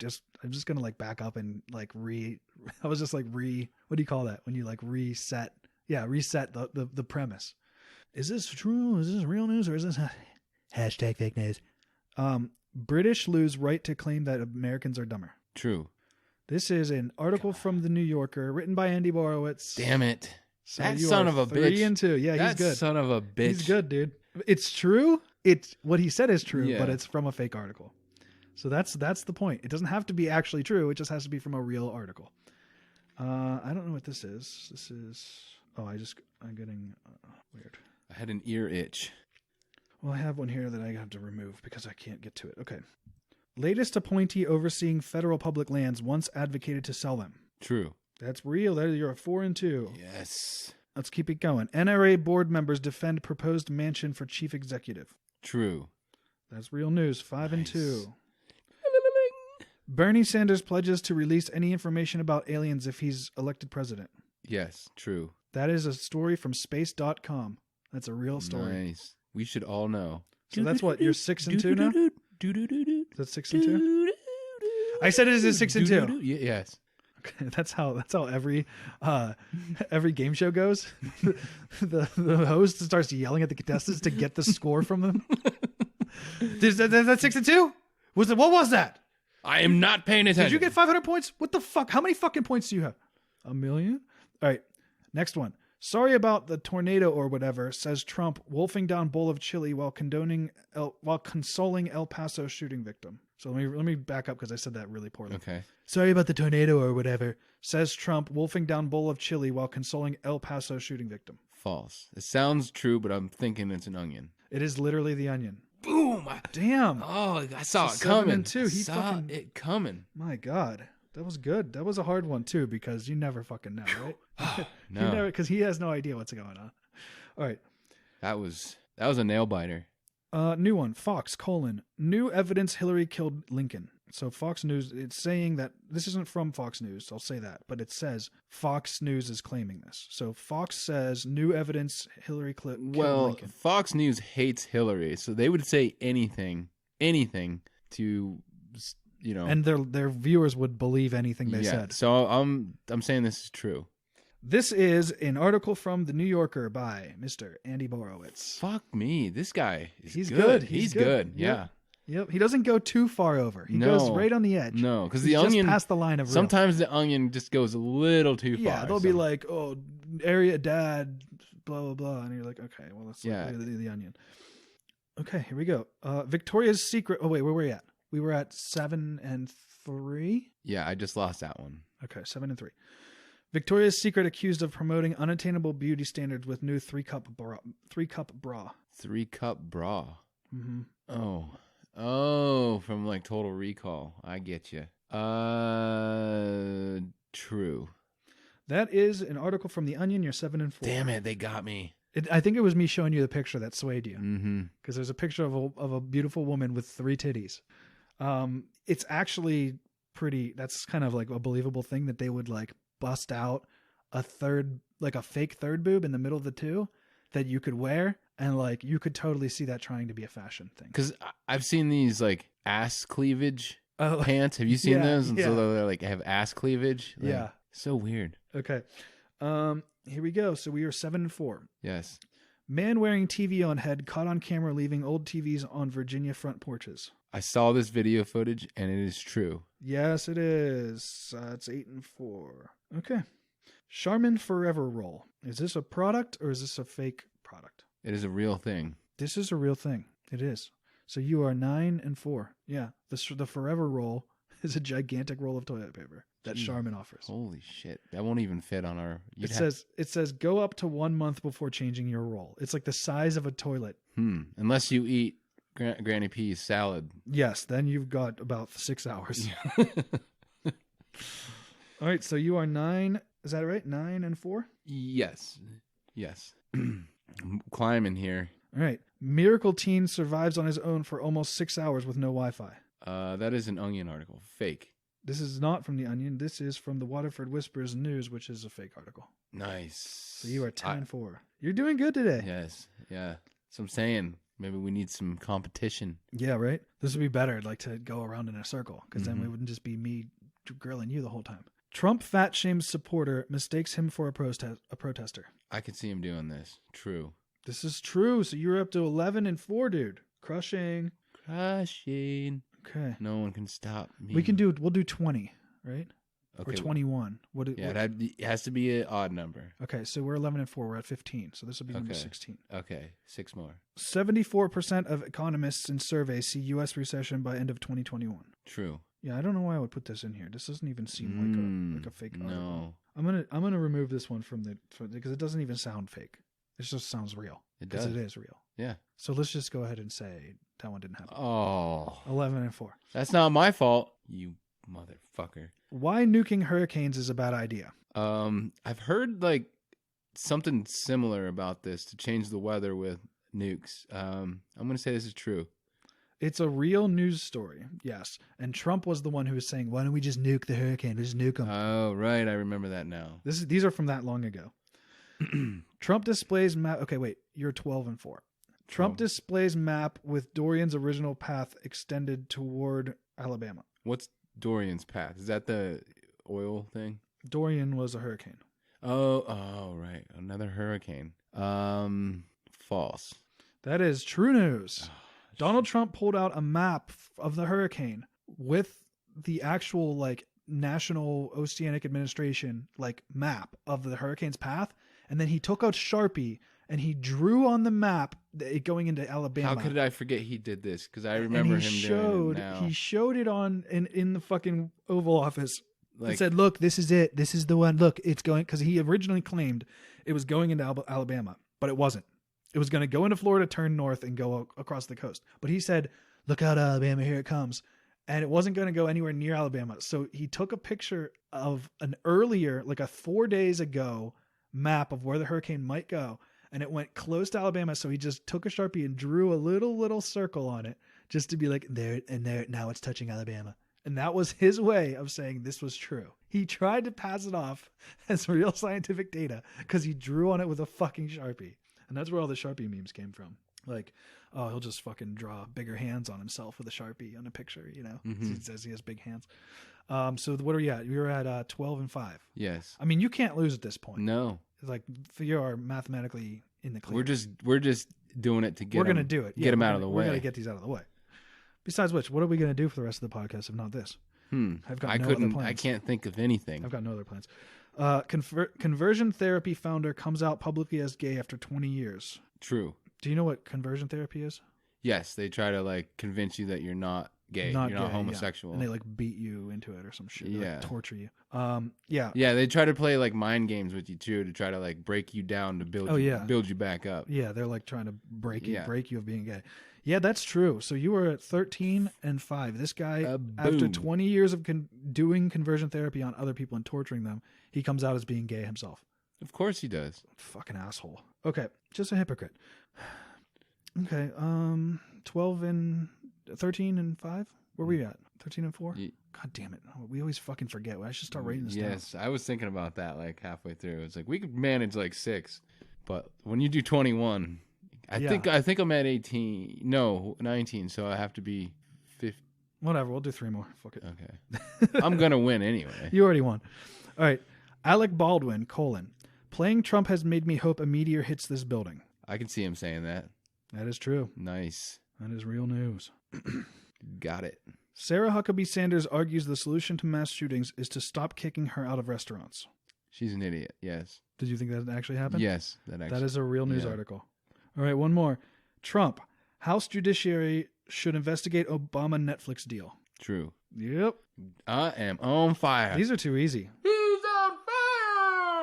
just gonna like back up and like I was just like what do you call that when you like reset? Yeah, reset the premise. Is this true? Is this real news or is this hashtag fake news? British lose right to claim that Americans are dumber. True. This is an article from the New Yorker written by Andy Borowitz. Damn it. So that you son are of a bitch. 3-2. Yeah, he's good. That son of a bitch. He's good, dude. It's true. It's what he said is true, but it's from a fake article. So that's the point. It doesn't have to be actually true. It just has to be from a real article. I don't know what this is. This is... Oh, I'm getting weird. I had an ear itch. Well, I have one here that I have to remove because I can't get to it. Okay. Latest appointee overseeing federal public lands once advocated to sell them. True. That's real. You're a 4-2. Yes. Let's keep it going. NRA board members defend proposed mansion for chief executive. True. That's real news. 5-2. Bernie Sanders pledges to release any information about aliens if he's elected president. Yes, true. That is a story from space.com. That's a real story. Nice. We should all know. So that's what, you're 6-2 now? Is that 6-2? I said it is a 6-2. Yes. Okay, that's how every game show goes. the host starts yelling at the contestants to get the score from them. Is that 6-2? What was that? I am not paying attention. Did you get 500 points? What the fuck? How many fucking points do you have? 1 million? All right. Next one. Sorry about the tornado or whatever, says Trump, wolfing down bowl of chili while consoling El Paso shooting victim. So let me back up because I said that really poorly. Okay. Sorry about the tornado or whatever, says Trump, wolfing down bowl of chili while consoling El Paso shooting victim. False. It sounds true, but I'm thinking it's an onion. It is literally The Onion. Boom! Damn. Oh, I saw it coming. 7-2. He saw it coming. My God. That was good. That was a hard one, too, because you never fucking know, right? No. Because he has no idea what's going on. All right. That was a nail biter. New one. Fox, new evidence Hillary killed Lincoln. So Fox News, it's saying that, this isn't from Fox News, I'll say that, but it says Fox News is claiming this. So Fox says new evidence Hillary killed Lincoln. Fox News hates Hillary, so they would say anything to, and their viewers would believe anything they said. So I'm saying this is true. This is an article from The New Yorker by Mr. Andy Borowitz. Fuck me. This guy is He's good. He's good. Yeah. Yep. He doesn't go too far over. He goes right on the edge. No, because the Onion just past the line of real. Sometimes the Onion just goes a little too far. Yeah, they'll be like, "Oh, area dad, blah blah blah," and you're like, "Okay, well, let's look at the Onion." Okay, here we go. Victoria's Secret. Oh, wait, where were we at? We were at 7 and 3? Yeah, I just lost that one. Okay, 7 and 3. Victoria's Secret accused of promoting unattainable beauty standards with new 3-cup bra. 3-cup bra. 3-cup bra. Mm-hmm. Oh, from like Total Recall. I get you. True. That is an article from The Onion. You're 7 and 4. Damn it, they got me. I think it was me showing you the picture that swayed you. Mm-hmm. Because there's a picture of a beautiful woman with 3 titties. It's actually pretty. That's kind of like a believable thing that they would like bust out a third, like a fake third boob in the middle of the two that you could wear, and like you could totally see that trying to be a fashion thing. Because I've seen these like ass cleavage pants. Have you seen those? And so they're like have ass cleavage. Like, yeah, so weird. Okay, here we go. So we are 7 and 4. Yes. Man wearing TV on head caught on camera leaving old TVs on Virginia front porches. I saw this video footage, and it is true. Yes, it is. It's 8 and 4. Okay. Charmin Forever Roll. Is this a product or is this a fake product? It is a real thing. This is a real thing. It is. So you are 9 and 4. Yeah. The Forever Roll is a gigantic roll of toilet paper that Charmin offers. Holy shit. That won't even fit on our... It says go up to 1 month before changing your roll. It's like the size of a toilet. Unless you eat Granny P's salad. Yes, then you've got about 6 hours. All right, so you are 9. Is that right? 9 and 4? Yes. I'm climbing here. All right. Miracle teen survives on his own for almost 6 hours with no Wi-Fi. That is an Onion article. Fake. This is not from The Onion. This is from the Waterford Whispers News, which is a fake article. Nice. So you are 10 and 4. You're doing good today. Yes. Yeah. So I'm saying maybe we need some competition. Yeah, right? This would be better, like to go around in a circle, because then it wouldn't just be me grilling you the whole time. Trump fat shames supporter, mistakes him for a protester. I could see him doing this. True. This is true. So you're up to 11 and 4, dude. Crushing. Okay. No one can stop me. We'll do 20, right? Okay. Or 21. It has to be an odd number. Okay, so we're 11 and 4. We're at 15. So this will be number 16. Okay, 6 more. 74% of economists in surveys see U.S. recession by end of 2021. True. Yeah, I don't know why I would put this in here. This doesn't even seem like a fake article. No. I'm gonna remove this one because it doesn't even sound fake. It just sounds real. It does. Because it is real. Yeah. So let's just go ahead and say that one didn't happen. Oh. 11 and 4. That's not my fault, you motherfucker. Why nuking hurricanes is a bad idea. I've heard like something similar about this to change the weather with nukes. I'm going to say this is true. It's a real news story, yes. And Trump was the one who was saying, why don't we just nuke the hurricane? Just nuke them. Oh, right. I remember that now. These are from that long ago. Trump displays map. Okay, wait. You're 12 and 4. Trump displays map with Dorian's original path extended toward Alabama. What's Dorian's path? Is that the oil thing? Dorian was a hurricane. Oh, right. Another hurricane. False. That is true news. Donald Trump pulled out a map of the hurricane with the actual like National Oceanic Administration like map of the hurricane's path, and then he took out Sharpie and he drew on the map it going into Alabama. How could I forget he did this? Because I remember him doing it now. He showed it in the fucking Oval Office. Like, he said, "Look, this is it. This is the one. Look, it's going." Because he originally claimed it was going into Alabama, but it wasn't. It was going to go into Florida, turn north, and go across the coast. But he said, "Look out, Alabama, here it comes." And it wasn't going to go anywhere near Alabama. So he took a picture of an earlier, like a 4 days ago map of where the hurricane might go. And it went close to Alabama. So he just took a Sharpie and drew a little circle on it just to be like, there, now it's touching Alabama. And that was his way of saying this was true. He tried to pass it off as real scientific data because he drew on it with a fucking Sharpie. And that's where all the Sharpie memes came from. Like, oh, he'll just fucking draw bigger hands on himself with a Sharpie on a picture, you know? Mm-hmm. He says he has big hands. So what are we at? We were at 12 and 5. Yes. I mean, you can't lose at this point. No. Like, you are mathematically in the clear. We're just doing it to get. We're gonna do it. Get them out of the way. We're gonna get these out of the way. Besides which, what are we gonna do for the rest of the podcast if not this? I've got no other plans. I can't think of anything. I've got no other plans. Conversion therapy founder comes out publicly as gay after 20 years. True. Do you know what conversion therapy is? Yes, they try to like convince you that you're not gay, not you're not gay, homosexual. And they like beat you into it or some shit. They, Yeah. like, torture you. Yeah. Yeah, they try to play like mind games with you too, to try to like break you down to build build you back up. Yeah, they're like trying to break you of being gay. Yeah, that's true. So you were at 13 and 5. This guy, after 20 years of doing conversion therapy on other people and torturing them, he comes out as being gay himself. Of course he does. Fucking asshole. Okay, just a hypocrite. Okay, 12 and 13 and 5? Where were we at? 13 and 4? God damn it. We always fucking forget. I should start writing this down. Yes, I was thinking about that like halfway through. It's like we could manage like 6, but when you do 21, I think I'm at 18. No, 19, so I have to be 50. Whatever, we'll do 3 more. Fuck it. Okay. I'm going to win anyway. You already won. All right. Alec Baldwin, playing Trump has made me hope a meteor hits this building. I can see him saying that. That is true. Nice. That is real news. Got it. Sarah Huckabee Sanders argues the solution to mass shootings is to stop kicking her out of restaurants. She's an idiot, yes. Did you think that actually happened? Yes. That is a real news article. All right, one more. Trump, House Judiciary should investigate Obama Netflix deal. True. Yep. I am on fire. These are too easy. He's on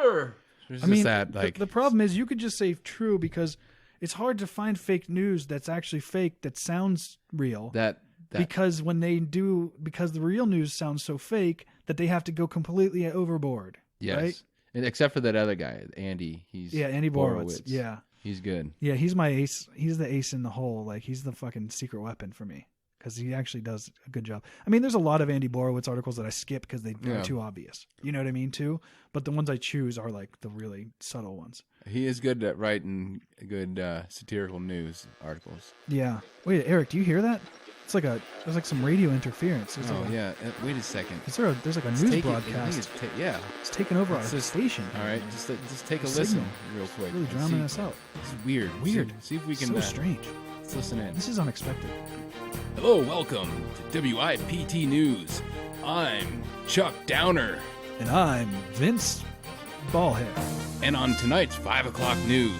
fire! The problem is you could just say true because it's hard to find fake news that's actually fake that sounds real. Because the real news sounds so fake that they have to go completely overboard. Yes. Right? And except for that other guy, Andy. Andy Borowitz. Yeah. He's good. Yeah, he's my ace. He's the ace in the hole. Like, he's the fucking secret weapon for me because he actually does a good job. I mean, there's a lot of Andy Borowitz articles that I skip because they're too obvious. You know what I mean, too? But the ones I choose are, like, the really subtle ones. He is good at writing good satirical news articles. Yeah. Wait, Eric, do you hear that? There's like some radio interference. Wait a second. There's like a news broadcast. It's taking over our station. All right, just take a listen real quick. It's really drowning us out. It's weird. See if we can. So strange. Let's listen in. This is unexpected. Hello, welcome to WIPT News. I'm Chuck Downer. And I'm Vince Ballhead. And on tonight's 5 o'clock news,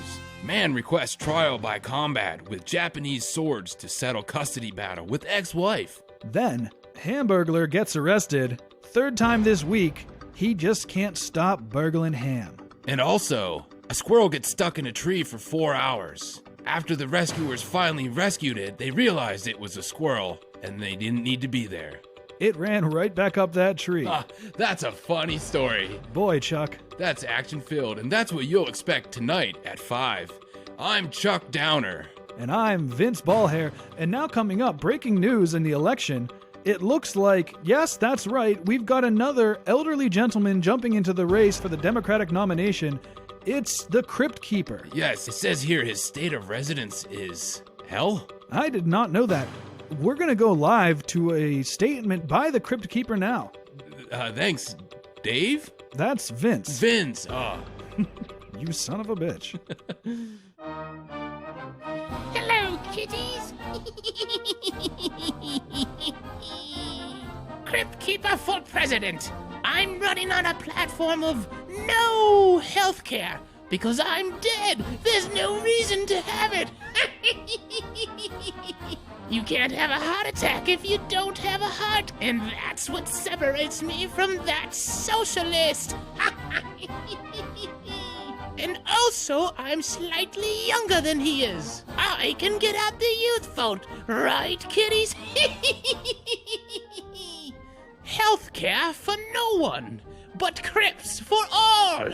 man requests trial by combat with Japanese swords to settle custody battle with ex-wife. Then, Hamburglar gets arrested. 3rd time this week, he just can't stop burgling ham. And also, a squirrel gets stuck in a tree for 4 hours. After the rescuers finally rescued it, they realized it was a squirrel, and they didn't need to be there. It ran right back up that tree. That's a funny story. Boy, Chuck. That's action-filled, and that's what you'll expect tonight at 5. I'm Chuck Downer. And I'm Vince Ballhair. And now coming up, breaking news in the election. It looks like, yes, that's right, we've got another elderly gentleman jumping into the race for the Democratic nomination. It's the Crypt Keeper. Yes, it says here his state of residence is hell. I did not know that. We're going to go live to a statement by the Crypt Keeper now. Thanks, Dave? That's Vince. Vince, You son of a bitch. Hello, kitties. Crypt Keeper for president. I'm running on a platform of no healthcare because I'm dead. There's no reason to have it. You can't have a heart attack if you don't have a heart, and that's what separates me from that socialist. And also, I'm slightly younger than he is. I can get out the youth vote, right, kiddies? Healthcare for no one, but Crips for all.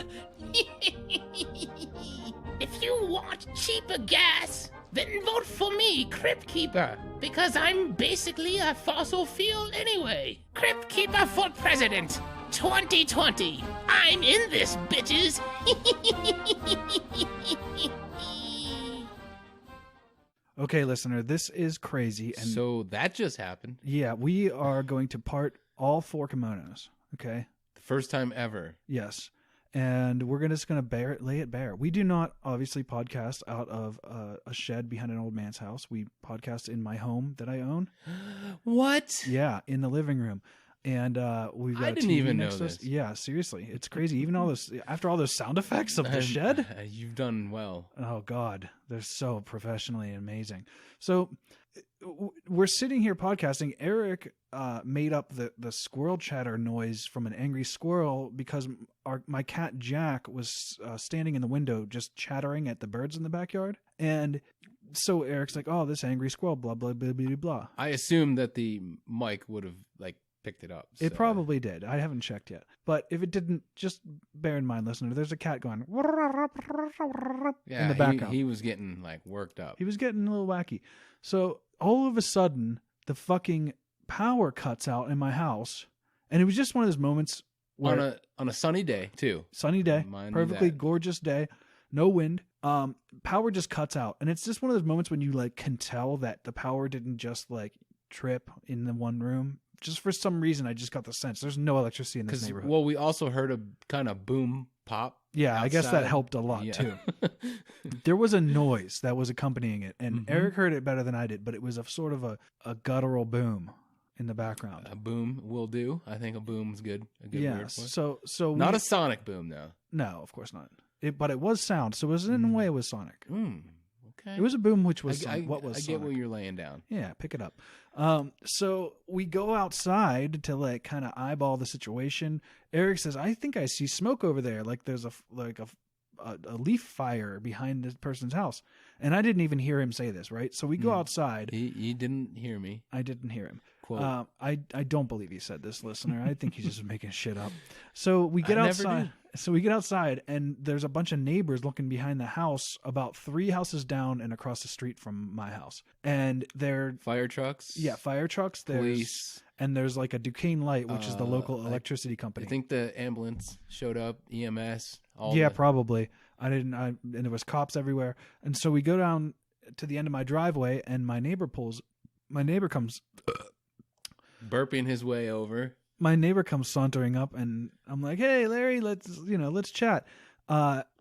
If you want cheaper gas, then vote for me, Crypt Keeper, because I'm basically a fossil fuel anyway. Crypt Keeper for president, 2020. I'm in this, bitches. Okay, listener, this is crazy. And so that just happened. Yeah, we are going to part all 4 kimonos, okay? The first time ever. Yes. And we're just going to lay it bare. We do not obviously podcast out of a shed behind an old man's house. We podcast in my home that I own. What? Yeah, in the living room. And we've got I didn't even know next to us. this. Yeah, seriously, it's crazy. Even all this, after all those sound effects of the shed. You've done well. Oh God, they're so professionally amazing. So we're sitting here podcasting. Eric made up the squirrel chatter noise from an angry squirrel because my cat Jack was standing in the window just chattering at the birds in the backyard. And so Eric's like, "Oh, this angry squirrel, blah blah blah blah blah." I assume that the mic would have like picked it up. It probably did. I haven't checked yet. But if it didn't, just bear in mind, listener, there's a cat going in the background. He was getting like worked up. He was getting a little wacky. So all of a sudden, the fucking power cuts out in my house. And it was just one of those moments where on a sunny day too. Sunny day, perfectly gorgeous day, no wind. Power just cuts out. And it's just one of those moments when you like can tell that the power didn't just like trip in the one room. Just for some reason, I just got the sense there's no electricity in this neighborhood. Well, we also heard a kind of boom pop. Yeah, outside. I guess that helped a lot too. There was a noise that was accompanying it, and Eric heard it better than I did, but it was a sort of a guttural boom in the background. A boom will do. I think a boom's good. A good word for it. So not a sonic boom though. No, of course not. But it was sound, so it was in a way it was sonic. Okay. It was a boom, which was I sonic. get where you're laying down. Yeah, pick it up. So we go outside to like kind of eyeball the situation. Eric says, "I think I see smoke over there. Like there's a leaf fire behind this person's house." And I didn't even hear him say this, right? So we go outside. He didn't hear me. I didn't hear him. Quote. I don't believe he said this, listener. I think he's just making shit up. So we get outside. So we get outside, and there's a bunch of neighbors looking behind the house, about 3 houses down and across the street from my house. And they're fire trucks. Yeah, fire trucks. Police. And there's like a Duquesne Light, which is the local electricity company. I think the ambulance showed up. EMS. Probably. And there was cops everywhere. And so we go down to the end of my driveway, and my neighbor comes burping his way over. My neighbor comes sauntering up, and I'm like, "Hey, Larry, let's chat.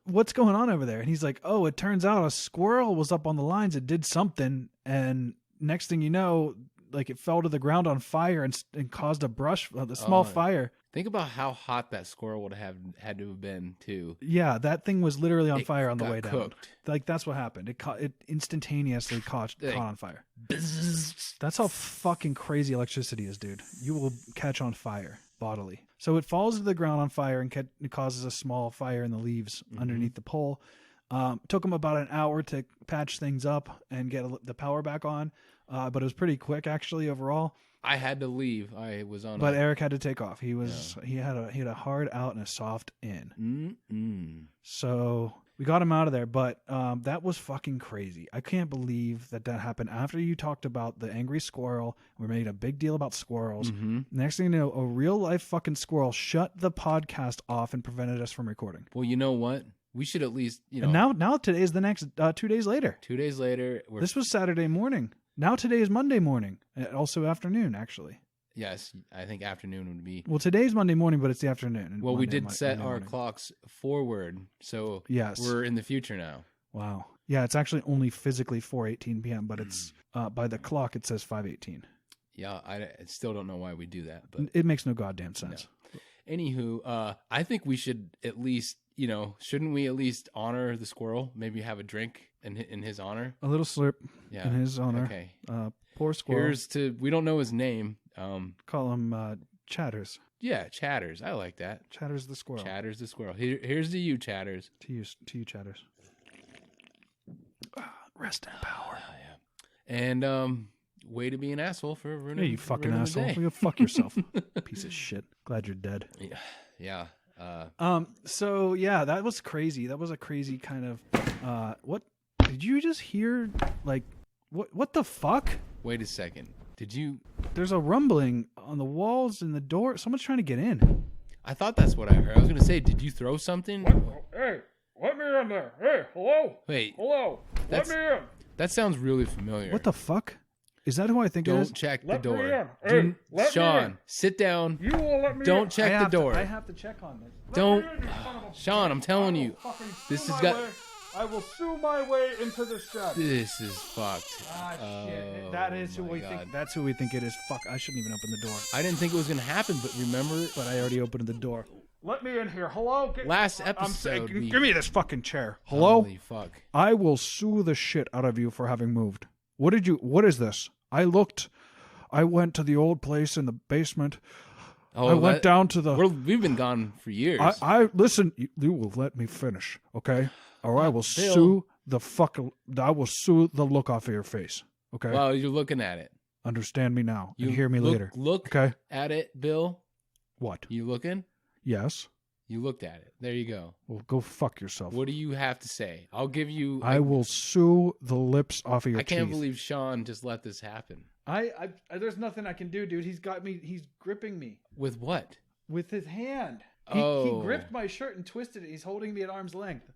What's going on over there?" And he's like, "Oh, it turns out a squirrel was up on the lines. It did something, and next thing you know, like it fell to the ground on fire and caused a small fire." Think about how hot that squirrel would have had to have been too. Yeah, that thing was literally on fire on the way down. Cooked. Like that's what happened. It instantaneously caught on fire. That's how fucking crazy electricity is, dude. You will catch on fire bodily. So it falls to the ground on fire and it causes a small fire in the leaves underneath the pole. Took them about an hour to patch things up and get the power back on, but it was pretty quick actually overall. I had to leave. I was on. But Eric had to take off. He had a hard out and a soft in. So we got him out of there. But that was fucking crazy. I can't believe that happened after you talked about the angry squirrel. We made a big deal about squirrels. Next thing you know, a real life fucking squirrel shut the podcast off and prevented us from recording. Well, you know what? We should at least And now today is the next 2 days later. 2 days later. This was Saturday morning. Now today is Monday morning, also afternoon, actually. Yes, I think afternoon would be. Well, today's Monday morning, but it's the afternoon. Well, we did set our clocks forward, so yes, we're in the future now. Wow. Yeah, it's actually only physically 4:18 p.m., but it's by the clock it says 5:18. Yeah, I still don't know why we do that, but it makes no goddamn sense. No. Anywho, I think we should at least, shouldn't we at least honor the squirrel? Maybe have a drink in his honor. A little slurp in his honor. Okay. Poor squirrel. We don't know his name. Call him Chatters. Yeah, Chatters. I like that. Chatters the squirrel. Chatters the squirrel. Here's to you, Chatters. To you, Chatters. Rest in power. Yeah. And way to be an asshole for ruining. Yeah, you fucking asshole. Go fuck yourself. Piece of shit. Glad you're dead. Yeah. So yeah, that was crazy. That was a crazy kind of what did you just hear? Like what the fuck? Wait a second. Did you There's a rumbling on the walls and the door. Someone's trying to get in. I thought that's what I heard. I was gonna say, did you throw something? Hey, let me in there. Hey, hello? Wait. Hello. Let me in. That sounds really familiar. What the fuck? Is that who I think it is? Don't check the door. Me in. Hey, let Sean, me in. sit down. You will let me Don't in. check the door. I have to check on this. Don't, Sean. I'm telling you, this has got. I will sue my way into the shed. This is fucked. Shit. That is who we think. That's who we think it is. Fuck, I shouldn't even open the door. I didn't think it was going to happen, but remember... But I already opened the door. Let me in here. Hello? Last episode... Give me this fucking chair. Hello? Holy fuck. I will sue the shit out of you for having moved. What is this? I went to the old place in the basement. I went down to the... We've been gone for years. Listen, you will let me finish, okay? Or I will sue I will sue the look off of your face, okay? Well, you're looking at it. Understand me now and hear me later. Look okay? At it, Bill. What? You looking? Yes. You looked at it. There you go. Well, go fuck yourself. What do you have to say? I'll give you... I will sue the lips off of your teeth. I can't believe Sean just let this happen. There's nothing I can do, dude. He's got me. He's gripping me. With what? With his hand. He gripped my shirt and twisted it. He's holding me at arm's length.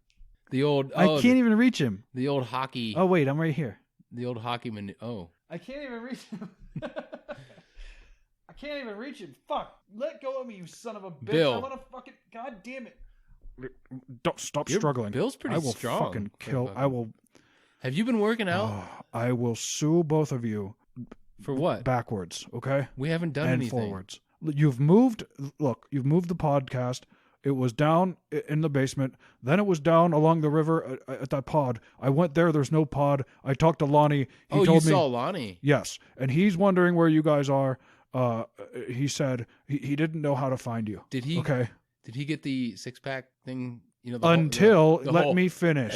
I can't even reach him. The old hockey. Oh wait, I'm right here. The old hockey man. Oh. I can't even reach him. I can't even reach him. Fuck! Let go of me, you son of a bitch! Bill. I want to fucking. God damn it! Don't stop struggling. Bill's pretty strong. I will fucking kill. I will. Have you been working out? I will sue both of you. For what? Backwards, okay? We haven't done and anything. Forwards. You've moved the podcast. It was down in the basement. Then it was down along the river at that pod. I went there. There's no pod. I talked to Lonnie. He told me, saw Lonnie? Yes. And he's wondering where you guys are. He said he didn't know how to find you. Did he? Okay. Did he get the six-pack thing? Let me finish.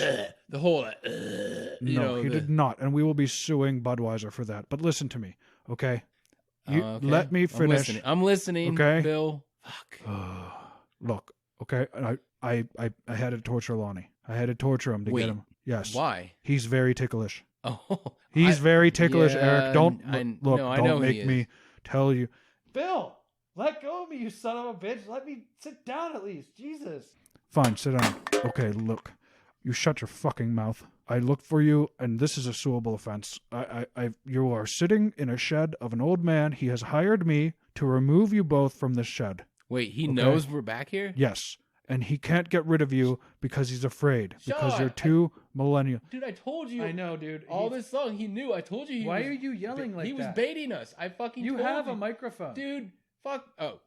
The whole... No, he did not. And we will be suing Budweiser for that. But listen to me, okay? Okay. Let me finish. I'm listening, okay? Bill. Fuck. Look, okay? And I had to torture Lonnie. I had to torture him to get him. Yes. Why? He's very ticklish. Oh. He's very ticklish, Eric. Don't don't make me tell you. Bill, let go of me, you son of a bitch. Let me sit down at least. Jesus. Fine, sit down. Okay, look. You shut your fucking mouth. I looked for you, and this is a suable offense. You are sitting in a shed of an old man. He has hired me to remove you both from this shed. Wait, he knows we're back here? Yes, and he can't get rid of you because he's afraid. Because you're too millennial. Dude, I told you. I know, dude. All this long, he knew. I told you. Why are you yelling like that? He was baiting us. I fucking You told have you. a microphone. Dude, fuck. Oh.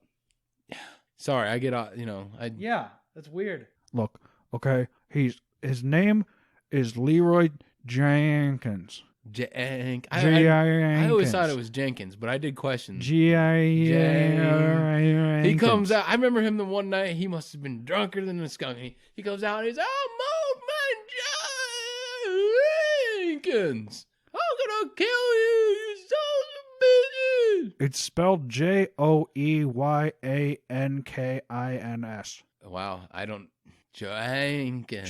Sorry, I get out, Yeah, that's weird. Look, okay, his name is Leroy Jenkins. I always thought it was Jenkins, but I did question. He comes out. I remember him the one night. He must have been drunker than a skunk. He comes out and he's, Jenkins. I'm gonna kill you, you sons of bitches. It's spelled Joeyankins. Wow, I don't. Jenkins.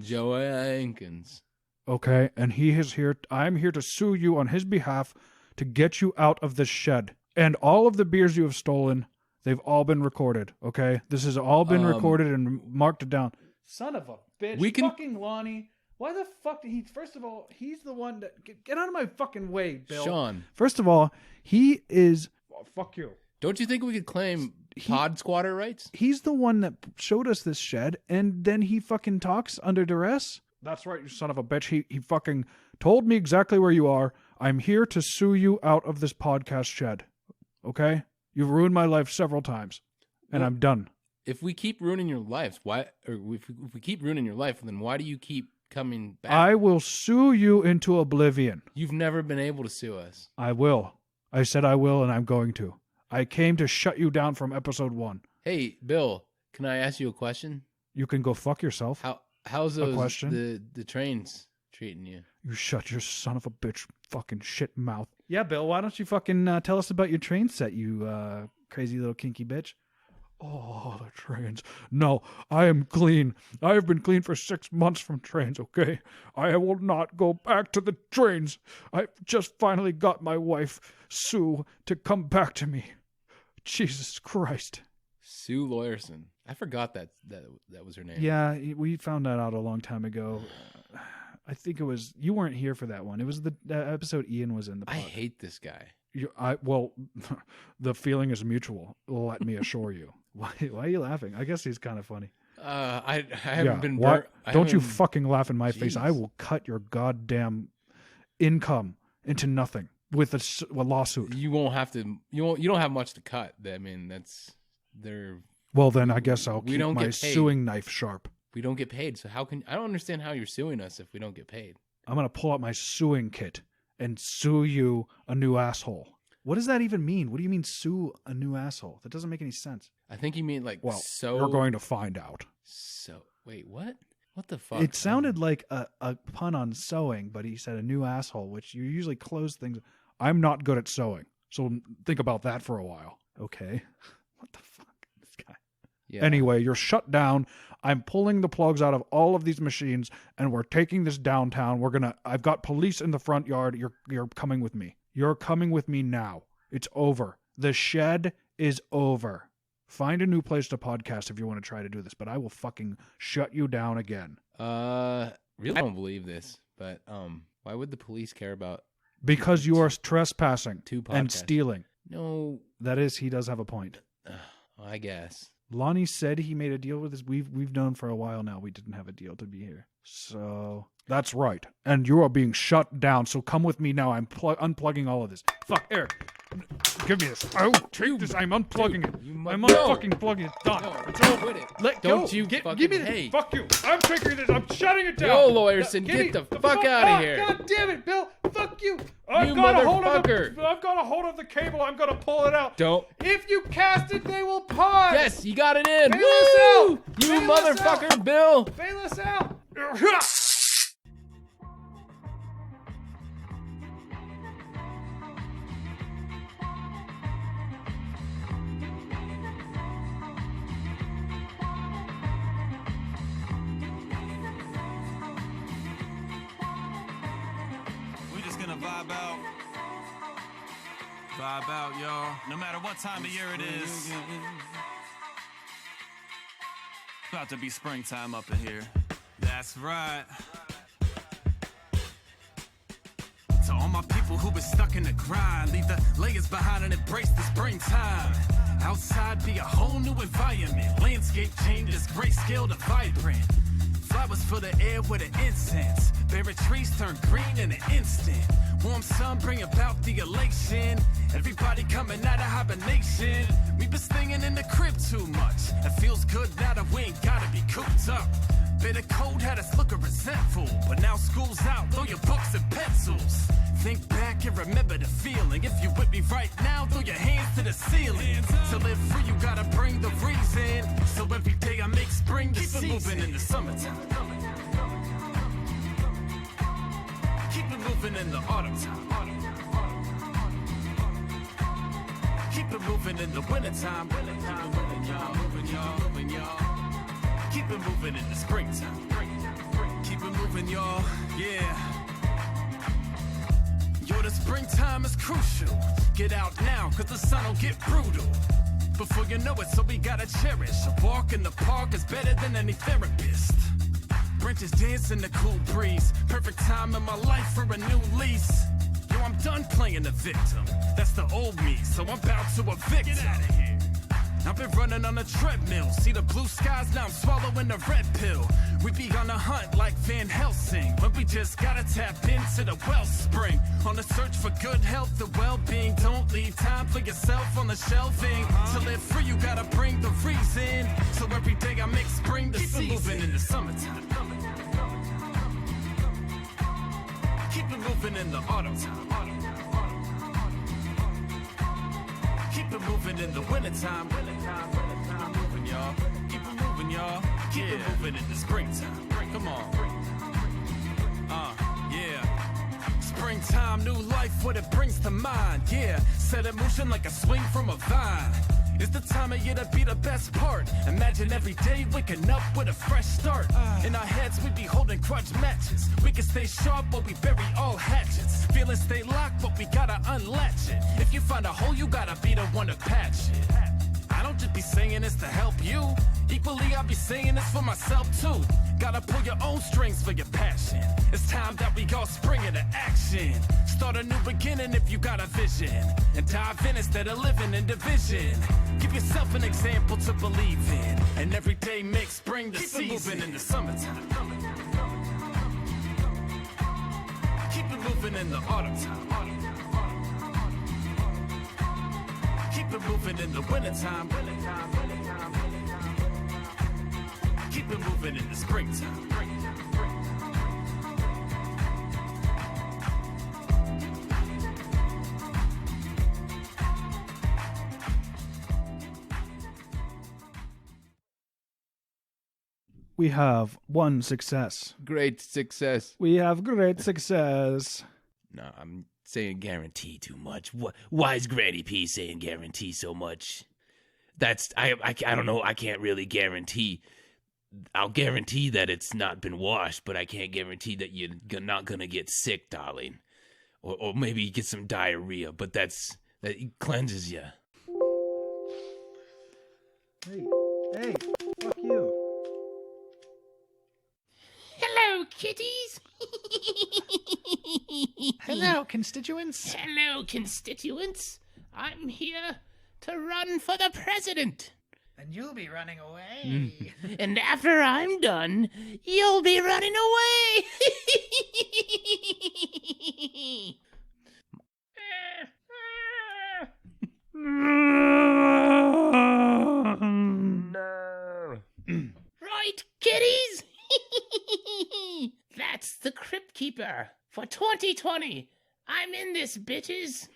Jenkins. Okay, and he is here. I'm here to sue you on his behalf to get you out of this shed. And all of the beers you have stolen, they've all been recorded. Okay, this has all been recorded and marked down. Son of a bitch! Fucking Lonnie. Why the fuck did he? First of all, he's the one that get out of my fucking way, Bill. Sean. First of all, he is. Oh, fuck you. Don't you think we could claim pod squatter rights? He's the one that showed us this shed, and then he fucking talks under duress. That's right, you son of a bitch. He fucking told me exactly where you are. I'm here to sue you out of this podcast shed. Okay? You've ruined my life several times, and I'm done. If we keep ruining your lives, if we keep ruining your life, then why do you keep coming back? I will sue you into oblivion. You've never been able to sue us. I will. I said I will, and I'm going to. I came to shut you down from episode 1. Hey, Bill, can I ask you a question? You can go fuck yourself. How's the trains treating you? You shut your son of a bitch fucking shit mouth. Yeah, Bill, why don't you fucking tell us about your train set, you crazy little kinky bitch? Oh, the trains. No, I am clean. I have been clean for 6 months from trains, okay? I will not go back to the trains. I just finally got my wife, Sue, to come back to me. Jesus Christ. Sue Lawyerson. I forgot that was her name. Yeah, we found that out a long time ago. I think it was... You weren't here for that one. It was the episode Ian was in. I hate this guy. Well, the feeling is mutual, let me assure you. Why are you laughing? I guess he's kind of funny. I haven't been. What? Don't you fucking laugh in my face. I will cut your goddamn income into nothing with a lawsuit. You won't have to. You don't have much to cut. I mean, they're. Well, then I guess I'll keep my get paid. suing knife sharp. We don't get paid, so how can I don't understand how you're suing us if we don't get paid. I'm gonna pull out my suing kit and sue you a new asshole. What does that even mean? What do you mean sue a new asshole? That doesn't make any sense. I think you mean like so. You're going to find out. So wait, what? What the fuck? It sounded like a pun on sewing, but he said a new asshole, which you usually close things. I'm not good at sewing, so think about that for a while. Okay. What the fuck? This guy. Yeah. Anyway, you're shut down. I'm pulling the plugs out of all of these machines, and we're taking this downtown. I've got police in the front yard. You're coming with me. You're coming with me now. It's over. The shed is over. Find a new place to podcast if you want to try to do this, but I will fucking shut you down again. Really don't believe this, but why would the police care about? Because you are trespassing and stealing. No. That is, he does have a point. I guess. Lonnie said he made a deal with us. We've known for a while now we didn't have a deal to be here. So that's right. And you are being shut down. So come with me now. I'm unplugging all of this. Fuck, Eric. Give me this. Oh, take this. I'm unplugging it. I'm unfucking plugging it. Done. No, it's over. Quit it. Let Don't go. you give fucking me this. hey. Fuck you. I'm taking this. I'm shutting it down. Yo, Lawyerson, get the fuck out of here. God damn it, Bill. Fuck you. You motherfucker. I've got a hold of the cable. I'm going to pull it out. Don't. If you cast it, they will pause. Yes, you got it in. Bail us out. You motherfucker, Bill. Bail us out. Vibe out, y'all. No matter what time of year it is. About to be springtime up in here. That's right. To all my people who been stuck in the grind, leave the layers behind and embrace the springtime. Outside be a whole new environment. Landscape changes, grayscale to vibrant. Flowers fill the air with an incense. Barren trees turn green in an instant. Warm sun bring about the elation. Everybody coming out of hibernation. We been staying in the crib too much. It feels good now that we ain't gotta be cooped up. Bitter cold had us looking resentful, but now school's out, throw your books and pencils. Think back and remember the feeling. If you with me right now, throw your hands to the ceiling. To live free, you gotta bring the reason. So every day I make spring the season. Keep it moving in the summertime. Keep it moving in the autumn time. Keep it moving in the wintertime. Moving, y'all. Keep it moving in the springtime. Keep it moving, y'all. Yeah. Yo, the springtime is crucial. Get out now, cause the sun will get brutal. Before you know it, so we gotta cherish. A walk in the park is better than any therapist. Branches dance in the cool breeze. Perfect time in my life for a new lease. Yo, I'm done playing the victim. That's the old me, so I'm about to evict. Get out of here. I've been running on a treadmill. See the blue skies, now I'm swallowing the red pill. We be on a hunt like Van Helsing, but we just gotta tap into the wellspring. On the search for good health and well-being. Don't leave time for yourself on the shelving. To live free, you gotta bring the reason. So every day I make spring the season. Keep it moving in the summertime. Keep it moving in the autumn time. Keep it moving in the wintertime. Keep it moving, y'all. Keep it moving, y'all. Keep it moving in the springtime. Come on. Yeah. Springtime, new life, what it brings to mind. Yeah. Set in motion like a swing from a vine. It's the time of year to be the best part. Imagine every day waking up with a fresh start. In our heads, we be holding grudge matches. We can stay sharp, but we bury all hatchets. Feelings stay locked, but we gotta unlatch it. If you find a hole, you gotta be the one to patch it. I don't just be saying this to help you. Equally, I'll be saying this for myself too. Gotta pull your own strings for your passion. It's time that we y'all spring into action. Start a new beginning if you got a vision. And dive in instead of living in division. Give yourself an example to believe in. And every day make spring the season. Keep it moving in the summertime. Keep it moving in the autumn time. Keep it moving in the wintertime. Keep it moving in the springtime. We have one success. Great success. We have great success. No, I'm saying guarantee too much. Why is Granny P saying guarantee so much? I don't know. I can't really guarantee. I'll guarantee that it's not been washed, but I can't guarantee that you're not gonna get sick, darling, or maybe you get some diarrhea. But that cleanses you. Hey, fuck you. Hello, kitties. Hello, constituents. Hello, constituents. I'm here to run for the president. And you'll be running away. And after I'm done, you'll be running away. Right, kitties? That's the Crypt Keeper for 2020. I'm in this, bitches.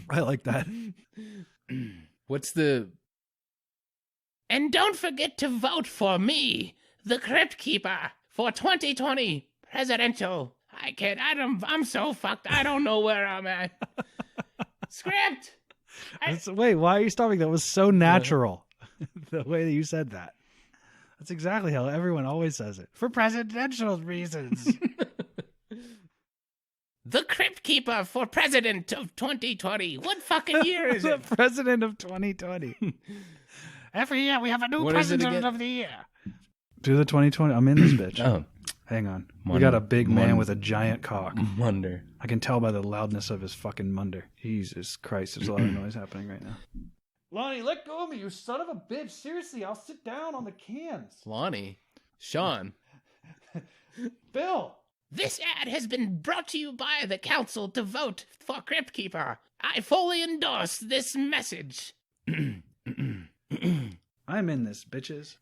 I like that. What's the... And don't forget to vote for me, the Crypt Keeper, for 2020 presidential. I'm so fucked. I don't know where I'm at. Script. Wait, why are you stopping? That was so natural. The way that you said that. That's exactly how everyone always says it. For presidential reasons. The Crypt Keeper for president of 2020. What fucking year is it? The president of 2020. Every year we have a new What is it president again? of the year. Do the 2020. I'm in this bitch. Oh. Hang on. We got a big man with a giant cock. Munder. I can tell by the loudness of his fucking munder. Jesus Christ, there's a lot of noise happening right now. Lonnie, let go of me, you son of a bitch. Seriously, I'll sit down on the cans. Lonnie. Sean. Bill. This ad has been brought to you by the council to vote for Crypt Keeper. I fully endorse this message. I'm in this, bitches.